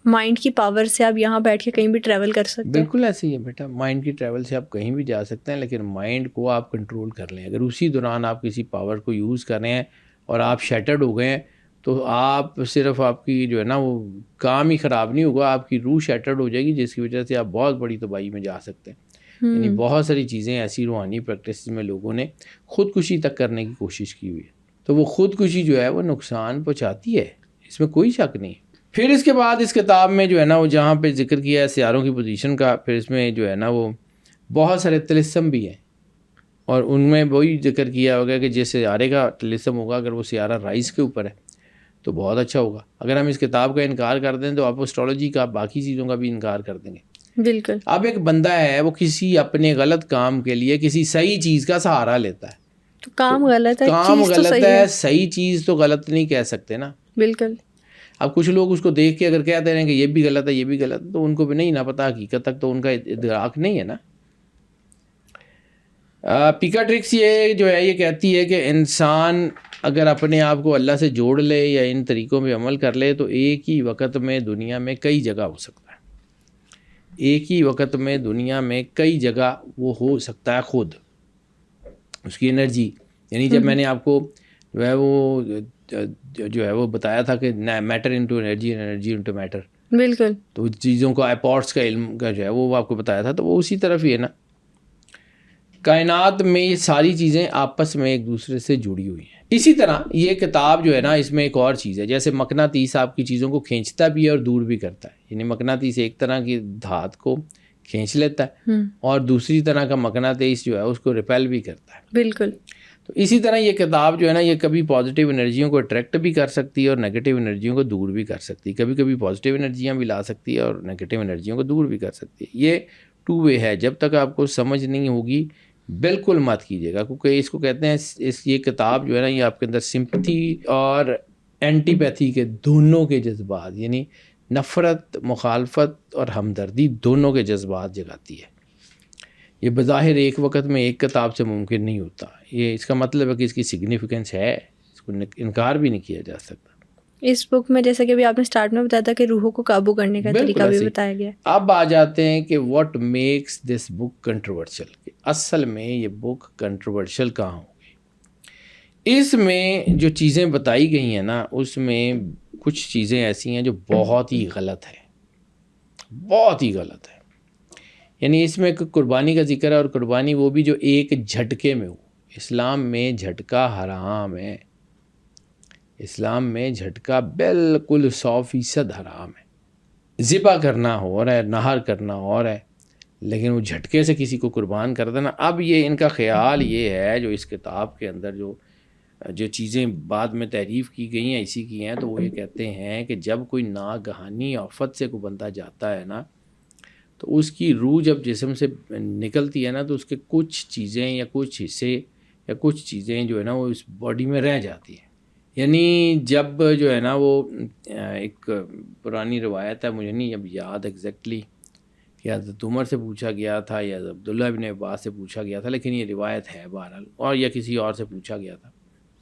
مائنڈ کی پاور سے آپ یہاں بیٹھ کے کہیں بھی ٹریول کر سکتے ہیں. بالکل ایسے ہی ہے بیٹا، مائنڈ کی ٹریول سے آپ کہیں بھی جا سکتے ہیں، لیکن مائنڈ کو آپ کنٹرول کر لیں. اگر اسی دوران آپ کسی پاور کو یوز کر رہے ہیں اور آپ شیٹرڈ ہو گئے ہیں تو آپ صرف آپ کی جو ہے نا وہ کام ہی خراب نہیں ہوگا، آپ کی روح شیٹرڈ ہو جائے گی، جس کی وجہ سے آپ بہت بڑی تباہی میں جا سکتے ہیں. یعنی بہت ساری چیزیں ایسی روحانی پریکٹسز میں لوگوں نے خودکشی تک کرنے کی کوشش کی ہوئی ہے. تو وہ خودکشی جو ہے وہ نقصان پہنچاتی ہے، اس میں کوئی شک نہیں. پھر اس کے بعد اس کتاب میں جو ہے نا وہ جہاں پہ ذکر کیا ہے سیاروں کی پوزیشن کا، پھر اس میں جو ہے نا وہ بہت سارے طلسم بھی ہیں، اور ان میں وہی ذکر کیا ہوگا کہ جس سیارے کا طلسم ہوگا اگر وہ سیارہ رائز کے اوپر ہے تو بہت اچھا ہوگا. اگر ہم اس کتاب کا انکار کر دیں تو آپ اسٹرالوجی کا باقی چیزوں کا بھی انکار کر دیں گے. بالکل. اب ایک بندہ ہے وہ کسی اپنے غلط کام کے لیے کسی صحیح چیز کا سہارا لیتا ہے، تو کام غلط ہے، کام چیز تو غلط صحیح ہے، صحیح چیز تو غلط نہیں کہہ سکتے نا. بالکل. اب کچھ لوگ اس کو دیکھ کے اگر کہتے ہیں کہ یہ بھی غلط ہے یہ بھی غلط ہے، تو ان کو بھی نہیں نہ پتہ حقیقت تک تو ان کا ادراک نہیں ہے نا. پیکا ٹرکس یہ جو ہے یہ کہتی ہے کہ انسان اگر اپنے آپ کو اللہ سے جوڑ لے یا ان طریقوں پہ عمل کر لے تو ایک ہی وقت میں دنیا میں کئی جگہ ہو سکتا ہے. ایک ہی وقت میں دنیا میں کئی جگہ وہ ہو سکتا ہے خود، اس کی انرجی. یعنی جب میں نے آپ کو جو ہے وہ بتایا تھا کہ matter into energy, energy into matter, بالکل، تو چیزوں کا اپورٹس کا علم کا جو ہے وہ آپ کو بتایا تھا، تو وہ اسی طرف ہی ہے نا. کائنات میں یہ ساری چیزیں آپس میں ایک دوسرے سے جڑی ہوئی ہیں. اسی طرح یہ کتاب جو ہے نا اس میں ایک اور چیز ہے، جیسے مقناطیس آپ کی چیزوں کو کھینچتا بھی ہے اور دور بھی کرتا ہے. یعنی مقناطیس ایک طرح کی دھات کو کھینچ لیتا ہے اور دوسری طرح کا مقناطیس جو ہے اس کو ریپیل بھی کرتا ہے. بالکل. تو اسی طرح یہ کتاب جو ہے نا یہ کبھی پازیٹیو انرجیوں کو اٹریکٹ بھی کر سکتی ہے اور نیگیٹیو انرجیوں کو دور بھی کر سکتی ہے. کبھی کبھی پازیٹیو انرجیاں بھی لا سکتی ہے اور نیگیٹیو انرجیوں کو دور بھی کر سکتی ہے. یہ ٹو وے ہے. جب تک آپ کو سمجھ نہیں ہوگی بالکل مت کیجیے گا، کیونکہ اس کو کہتے ہیں یہ کتاب جو ہے نا یہ آپ کے اندر سمپتھی اور اینٹی پیتھی کے دونوں کے جذبات، یعنی نفرت، مخالفت اور ہمدردی دونوں کے جذبات جگاتی ہے. یہ بظاہر ایک وقت میں ایک کتاب سے ممکن نہیں ہوتا. یہ اس کا مطلب ہے کہ اس کی سگنیفیکنس ہے، اس کو انکار بھی نہیں کیا جا سکتا. اس بک میں جیسا کہ ابھی آپ نے سٹارٹ میں بتایا تھا کہ روحوں کو قابو کرنے کا طریقہ بھی بتایا گیا. اب آ جاتے ہیں کہ what makes this book controversial, کہ اصل میں یہ بک کنٹروورشل کہاں ہوگی. اس میں جو چیزیں بتائی گئی ہیں نا اس میں کچھ چیزیں ایسی ہیں جو بہت ہی غلط ہے، بہت ہی غلط ہے. یعنی اس میں قربانی کا ذکر ہے، اور قربانی وہ بھی جو ایک جھٹکے میں ہو. اسلام میں جھٹکا حرام ہے، اسلام میں جھٹکا بالکل 100% حرام ہے. ذبح کرنا اور ہے، نہر کرنا اور ہے، لیکن وہ جھٹکے سے کسی کو قربان کر دینا. اب یہ ان کا خیال یہ ہے جو اس کتاب کے اندر جو چیزیں بعد میں تعریف کی گئی ہیں اسی کی ہیں، تو وہ یہ کہتے ہیں کہ جب کوئی ناگہانی آفت سے کوئی بندہ جاتا ہے نا تو اس کی روح جب جسم سے نکلتی ہے نا تو اس کے کچھ چیزیں یا کچھ حصے یا کچھ چیزیں جو ہے نا وہ اس باڈی میں رہ جاتی ہیں. یعنی جب جو ہے نا وہ ایک پرانی روایت ہے، مجھے نہیں اب یاد ایگزیکٹلی کہ حضرت عمر سے پوچھا گیا تھا یا عبداللہ ابن عباس سے پوچھا گیا تھا، لیکن یہ روایت ہے بہرحال، اور یا کسی اور سے پوچھا گیا تھا.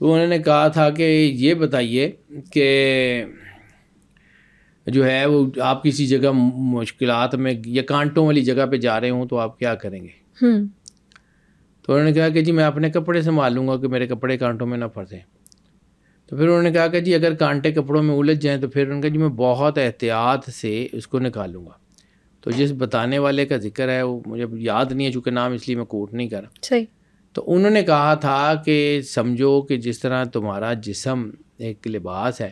تو انہوں نے کہا تھا کہ یہ بتائیے کہ جو ہے وہ آپ کسی جگہ مشکلات میں یا کانٹوں والی جگہ پہ جا رہے ہوں تو آپ کیا کریں گے؟ تو انہوں نے کہا کہ جی میں اپنے کپڑے سنبھال لوں گا کہ میرے کپڑے کانٹوں میں نہ پھنسیں. تو پھر انہوں نے کہا کہ جی اگر کانٹے کپڑوں میں الجھ جائیں تو پھر انہوں نے کہا جی میں بہت احتیاط سے اس کو نکالوں گا. تو جس بتانے والے کا ذکر ہے وہ مجھے یاد نہیں ہے چونکہ نام اس لیے میں کوٹ نہیں کر رہا. صحیح. تو انہوں نے کہا تھا کہ سمجھو کہ جس طرح تمہارا جسم ایک لباس ہے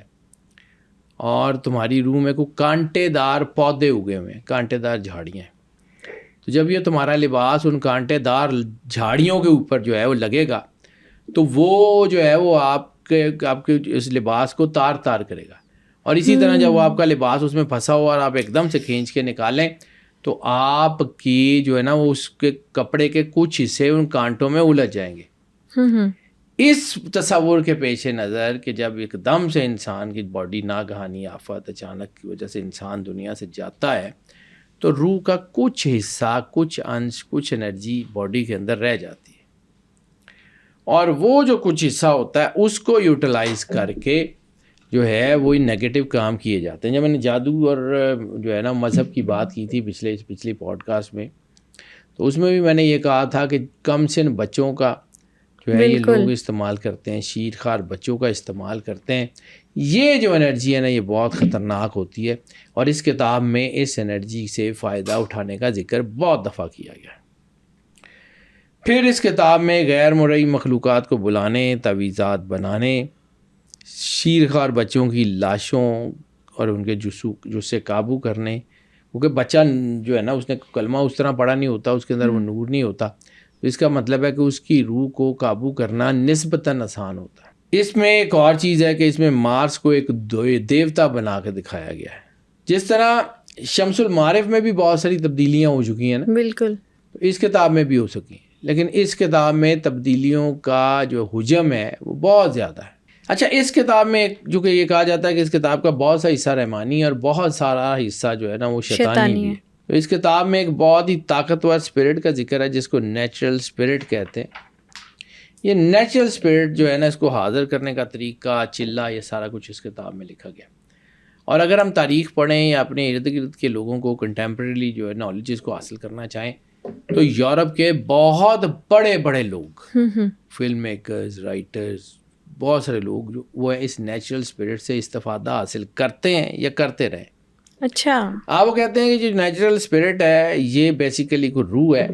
اور تمہاری روح میں کوئی کانٹے دار پودے اگے ہوئے ہیں, کانٹے دار جھاڑیاں ہیں. تو جب یہ تمہارا لباس ان کانٹے دار جھاڑیوں کے اوپر جو ہے وہ لگے گا تو وہ جو ہے وہ آپ کے اس لباس کو تار تار کرے گا. اور اسی طرح جب وہ آپ کا لباس اس میں پھنسا ہوا اور آپ ایک دم سے کھینچ کے نکالیں تو آپ کی جو ہے نا وہ اس کے کپڑے کے کچھ حصے ان کانٹوں میں الجھ جائیں گے. اس تصور کے پیش نظر کہ جب ایک دم سے انسان کی باڈی ناگہانی آفت اچانک کی وجہ سے انسان دنیا سے جاتا ہے تو روح کا کچھ حصہ, کچھ انش, کچھ انرجی باڈی کے اندر رہ جاتی ہے, اور وہ جو کچھ حصہ ہوتا ہے اس کو یوٹیلائز کر کے جو ہے وہی نیگیٹو کام کیے جاتے ہیں. جب میں نے جادو اور جو ہے نا مذہب کی بات کی تھی پچھلی پوڈ کاسٹ میں, تو اس میں بھی میں نے یہ کہا تھا کہ کم سن بچوں کا جو ہے یہ لوگ استعمال کرتے ہیں, شیر خوار بچوں کا استعمال کرتے ہیں. یہ جو انرجی ہے نا یہ بہت خطرناک ہوتی ہے, اور اس کتاب میں اس انرجی سے فائدہ اٹھانے کا ذکر بہت دفعہ کیا گیا ہے. پھر اس کتاب میں غیر مرئی مخلوقات کو بلانے, تعویذات بنانے, شیر خوار بچوں کی لاشوں اور ان کے جسے قابو کرنے, کیونکہ بچہ جو ہے نا اس نے کلمہ اس طرح پڑھا نہیں ہوتا, اس کے اندر وہ نور نہیں ہوتا, تو اس کا مطلب ہے کہ اس کی روح کو قابو کرنا نسبتاً آسان ہوتا ہے. اس میں ایک اور چیز ہے کہ اس میں مارس کو ایک دیوتا بنا کے دکھایا گیا ہے. جس طرح شمس المعارف میں بھی بہت ساری تبدیلیاں ہو چکی ہیں نا, بالکل اس کتاب میں بھی ہو سکی, لیکن اس کتاب میں تبدیلیوں کا جو حجم ہے وہ بہت زیادہ ہے. اچھا, اس کتاب میں جو کہ یہ کہا جاتا ہے کہ اس کتاب کا بہت سا حصہ رحمانی اور بہت سارا حصہ جو ہے نا وہ شیطانی بھی ہے. تو اس کتاب میں ایک بہت ہی طاقتور اسپرٹ کا ذکر ہے جس کو نیچرل اسپرٹ کہتے ہیں. یہ نیچرل اسپرٹ جو ہے نا اس کو حاضر کرنے کا طریقہ, چلہ, یہ سارا کچھ اس کتاب میں لکھا گیا. اور اگر ہم تاریخ پڑھیں یا اپنے ارد گرد کے لوگوں کو کنٹمپریریلی جو ہے نالجز کو حاصل کرنا چاہیں تو یورپ کے بہت بڑے بڑے لوگ, فلم میکرز, رائٹرز, بہت سارے لوگ جو وہ اس نیچرل اسپرٹ سے استفادہ حاصل کرتے ہیں یا کرتے رہے. اچھا, آپ وہ کہتے ہیں کہ جو نیچرل اسپرٹ ہے یہ بیسیکلی کوئی روح ہے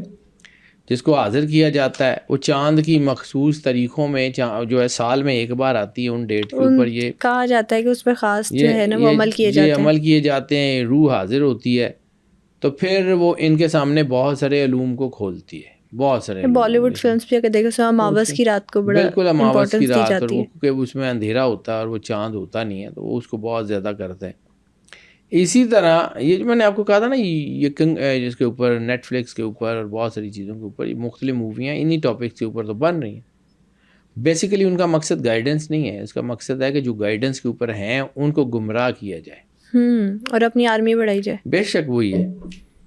جس کو حاضر کیا جاتا ہے. وہ چاند کی مخصوص طریقوں میں جو ہے سال میں ایک بار آتی ہے, ان ڈیٹ کے اوپر یہ کہا جاتا ہے کہ اس پہ خاص جو ہے نا وہ عمل کیے جاتے ہیں. عمل کیے جاتے ہیں, روح حاضر ہوتی ہے تو پھر وہ ان کے سامنے بہت سارے علوم کو کھولتی ہے. بہت سارے بالی ووڈ فلمس بھی اگر دیکھو سو اماوس کی رات کو بڑا بالکل اماوس کی رات, اور ہے کیونکہ اس میں اندھیرا ہوتا ہے اور وہ چاند ہوتا نہیں ہے تو وہ اس کو بہت زیادہ کرتے ہیں. اسی طرح یہ جو میں نے آپ کو کہا تھا نا یہ جس کے اوپر نیٹ فلکس کے اوپر اور بہت ساری چیزوں کے اوپر یہ مختلف موویاں انہی ٹاپکس کے اوپر تو بن رہی ہیں. بیسیکلی ان کا مقصد گائیڈنس نہیں ہے, اس کا مقصد ہے کہ جو گائیڈنس کے اوپر ہیں ان کو گمراہ کیا جائے اور اپنی آرمی بڑھائی جائے. بے شک وہی ہے.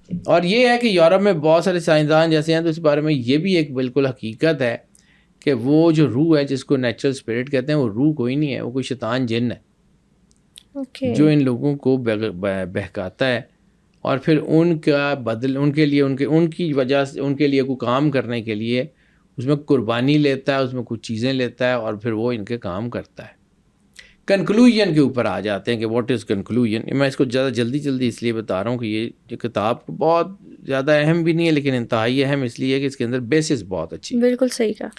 اور یہ ہے کہ یورپ میں بہت سارے سائنسدان جیسے ہیں تو اس بارے میں یہ بھی ایک بالکل حقیقت ہے کہ وہ جو روح ہے جس کو نیچرل اسپرٹ کہتے ہیں وہ روح کوئی نہیں ہے, وہ کوئی شیطان جن ہے جو ان لوگوں کو بہکاتا ہے اور پھر ان کا بدل ان کے لیے ان کی وجہ سے ان کے لیے کوئی کام کرنے کے لیے اس میں قربانی لیتا ہے, اس میں کچھ چیزیں لیتا ہے اور پھر وہ ان کے کام کرتا ہے. کنکلوژن کے اوپر آ جاتے ہیں کہ واٹ از کنکلوژن. میں اس کو زیادہ جلدی اس لیے بتا رہا ہوں کہ یہ کتاب بہت زیادہ اہم بھی نہیں ہے لیکن انتہائی اہم اس لیے کہ اس کے اندر بیسس بہت اچھی. بالکل صحیح کہا.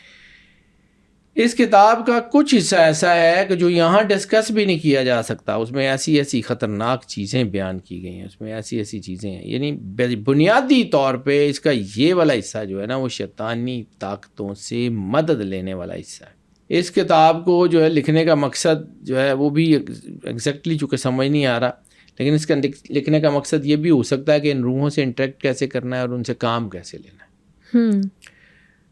اس کتاب کا کچھ حصہ ایسا ہے کہ جو یہاں ڈسکس بھی نہیں کیا جا سکتا. اس میں ایسی خطرناک چیزیں بیان کی گئی ہیں, اس میں ایسی چیزیں ہیں, یعنی بنیادی طور پہ اس کا یہ والا حصہ جو ہے نا وہ شیطانی طاقتوں سے مدد لینے والا حصہ ہے. اس کتاب کو جو ہے لکھنے کا مقصد جو ہے وہ بھی ایگزیکٹلی چونکہ سمجھ نہیں آ رہا, لیکن اس کا لکھنے کا مقصد یہ بھی ہو سکتا ہے کہ ان روحوں سے انٹریکٹ کیسے کرنا ہے اور ان سے کام کیسے لینا ہے.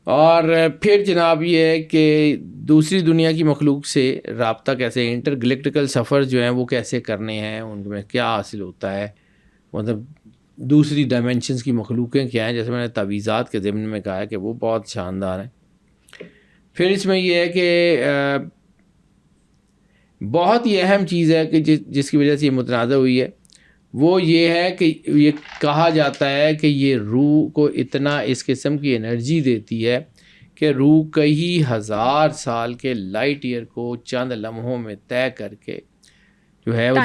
اور پھر جناب یہ ہے کہ دوسری دنیا کی مخلوق سے رابطہ کیسے, انٹر گلیکٹیکل سفر جو ہیں وہ کیسے کرنے ہیں, ان میں کیا حاصل ہوتا ہے, مطلب دوسری ڈائمینشنز کی مخلوقیں کیا ہیں, جیسے میں نے تعویذات کے ضمن میں کہا ہے کہ وہ بہت شاندار ہیں. پھر اس میں یہ ہے کہ بہت ہی اہم چیز ہے کہ جس کی وجہ سے یہ متنازع ہوئی ہے وہ یہ ہے کہ یہ کہا جاتا ہے کہ یہ روح کو اتنا اس قسم کی انرجی دیتی ہے کہ روح کئی ہزار سال کے لائٹ ایئر کو چند لمحوں میں طے کر کے جو ہے وہ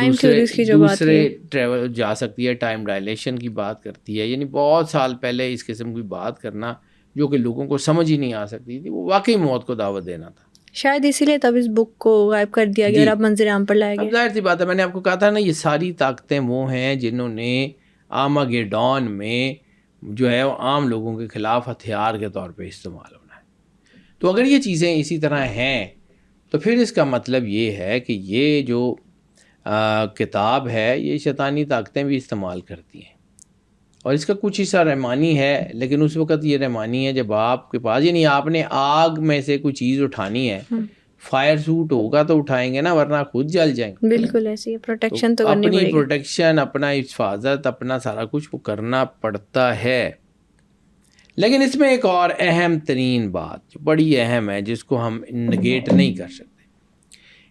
دوسرے ٹریول جا سکتی ہے. ٹائم ڈائلیشن کی بات کرتی ہے. یعنی بہت سال پہلے اس قسم کی بات کرنا جو کہ لوگوں کو سمجھ ہی نہیں آ سکتی تھی، وہ واقعی موت کو دعوت دینا تھا. شاید اسی لیے تب اس بک کو غائب کر دیا گیا اور اب منظر عام پر لایا گیا. اب ظاہر سی بات ہے، میں نے آپ کو کہا تھا نا، یہ ساری طاقتیں وہ ہیں جنہوں نے آرماگیڈون میں جو ہے وہ عام لوگوں کے خلاف ہتھیار کے طور پہ استعمال ہونا ہے. تو اگر یہ چیزیں اسی طرح ہیں تو پھر اس کا مطلب یہ ہے کہ یہ جو کتاب ہے یہ شیطانی طاقتیں بھی استعمال کرتی ہیں، اور اس کا کچھ حصہ رحمانی ہے، لیکن اس وقت یہ رحمانی ہے جب آپ کے پاس، یعنی آپ نے آگ میں سے کوئی چیز اٹھانی ہے، فائر سوٹ ہوگا تو اٹھائیں گے نا، ورنہ خود جل جائیں گے. بالکل ایسی پروٹیکشن تو کرنی پڑے گی. اپنی پروٹیکشن، اپنا حفاظت، اپنا سارا کچھ وہ کرنا پڑتا ہے. لیکن اس میں ایک اور اہم ترین بات جو بڑی اہم ہے، جس کو ہم نگیٹ نہیں کر سکتے،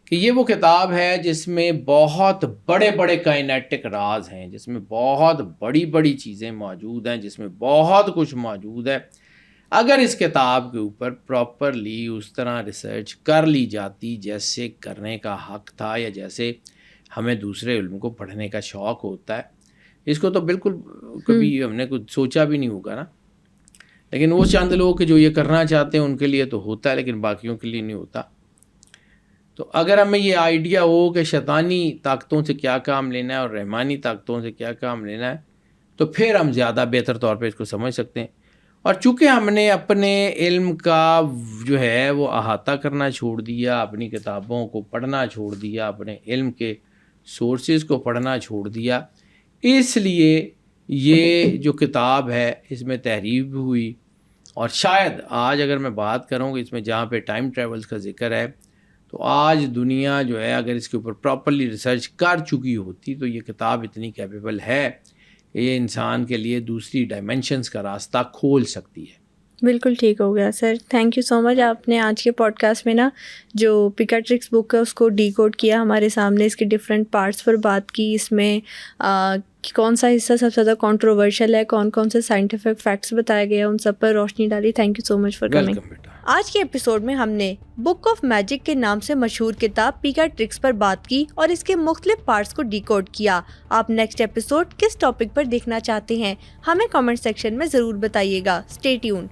کہ یہ وہ کتاب ہے جس میں بہت بڑے بڑے کائنیٹک راز ہیں، جس میں بہت بڑی بڑی چیزیں موجود ہیں، جس میں بہت کچھ موجود ہے. اگر اس کتاب کے اوپر پراپرلی اس طرح ریسرچ کر لی جاتی جیسے کرنے کا حق تھا، یا جیسے ہمیں دوسرے علم کو پڑھنے کا شوق ہوتا ہے، اس کو تو بالکل کبھی ہم نے کچھ سوچا بھی نہیں ہوگا نا. لیکن وہ چند لوگ کہ جو یہ کرنا چاہتے ہیں ان کے لیے تو ہوتا ہے، لیکن باقیوں کے لیے نہیں ہوتا. تو اگر ہمیں یہ آئیڈیا ہو کہ شیطانی طاقتوں سے کیا کام لینا ہے اور رحمانی طاقتوں سے کیا کام لینا ہے، تو پھر ہم زیادہ بہتر طور پہ اس کو سمجھ سکتے ہیں. اور چونکہ ہم نے اپنے علم کا جو ہے وہ احاطہ کرنا چھوڑ دیا، اپنی کتابوں کو پڑھنا چھوڑ دیا، اپنے علم کے سورسز کو پڑھنا چھوڑ دیا، اس لیے یہ جو کتاب ہے اس میں تحریف بھی ہوئی. اور شاید آج اگر میں بات کروں کہ اس میں جہاں پہ ٹائم ٹریولز کا ذکر ہے، تو آج دنیا جو ہے اگر اس کے اوپر پراپرلی ریسرچ کر چکی ہوتی تو یہ کتاب اتنی کیپیبل ہے کہ یہ انسان کے لیے دوسری ڈائمینشنز کا راستہ کھول سکتی ہے. بالکل ٹھیک ہو گیا سر، تھینک یو سو مچ. آپ نے آج کے پوڈ کاسٹ میں نا جو پیکاٹرکس بک ہے اس کو ڈی کوڈ کیا ہمارے سامنے، اس کے ڈفرینٹ پارٹس پر بات کی، اس میں کون سا حصہ سب سے زیادہ کنٹروورشل ہے، کون کون سے سائنٹیفک فیکٹس بتائے گئے ہیں، ان سب پر روشنی ڈالی. Thank you so much for coming. آج کے ایپیسوڈ میں ہم نے بک آف میجک کے نام سے مشہور کتاب پیکاٹرکس پر بات کی اور اس کے مختلف پارٹس کو ڈی کوڈ کیا. آپ نیکسٹ ایپیسوڈ کس ٹاپک پر دیکھنا چاہتے ہیں ہمیں کامنٹ سیکشن میں ضرور بتائیے گا. Stay tuned.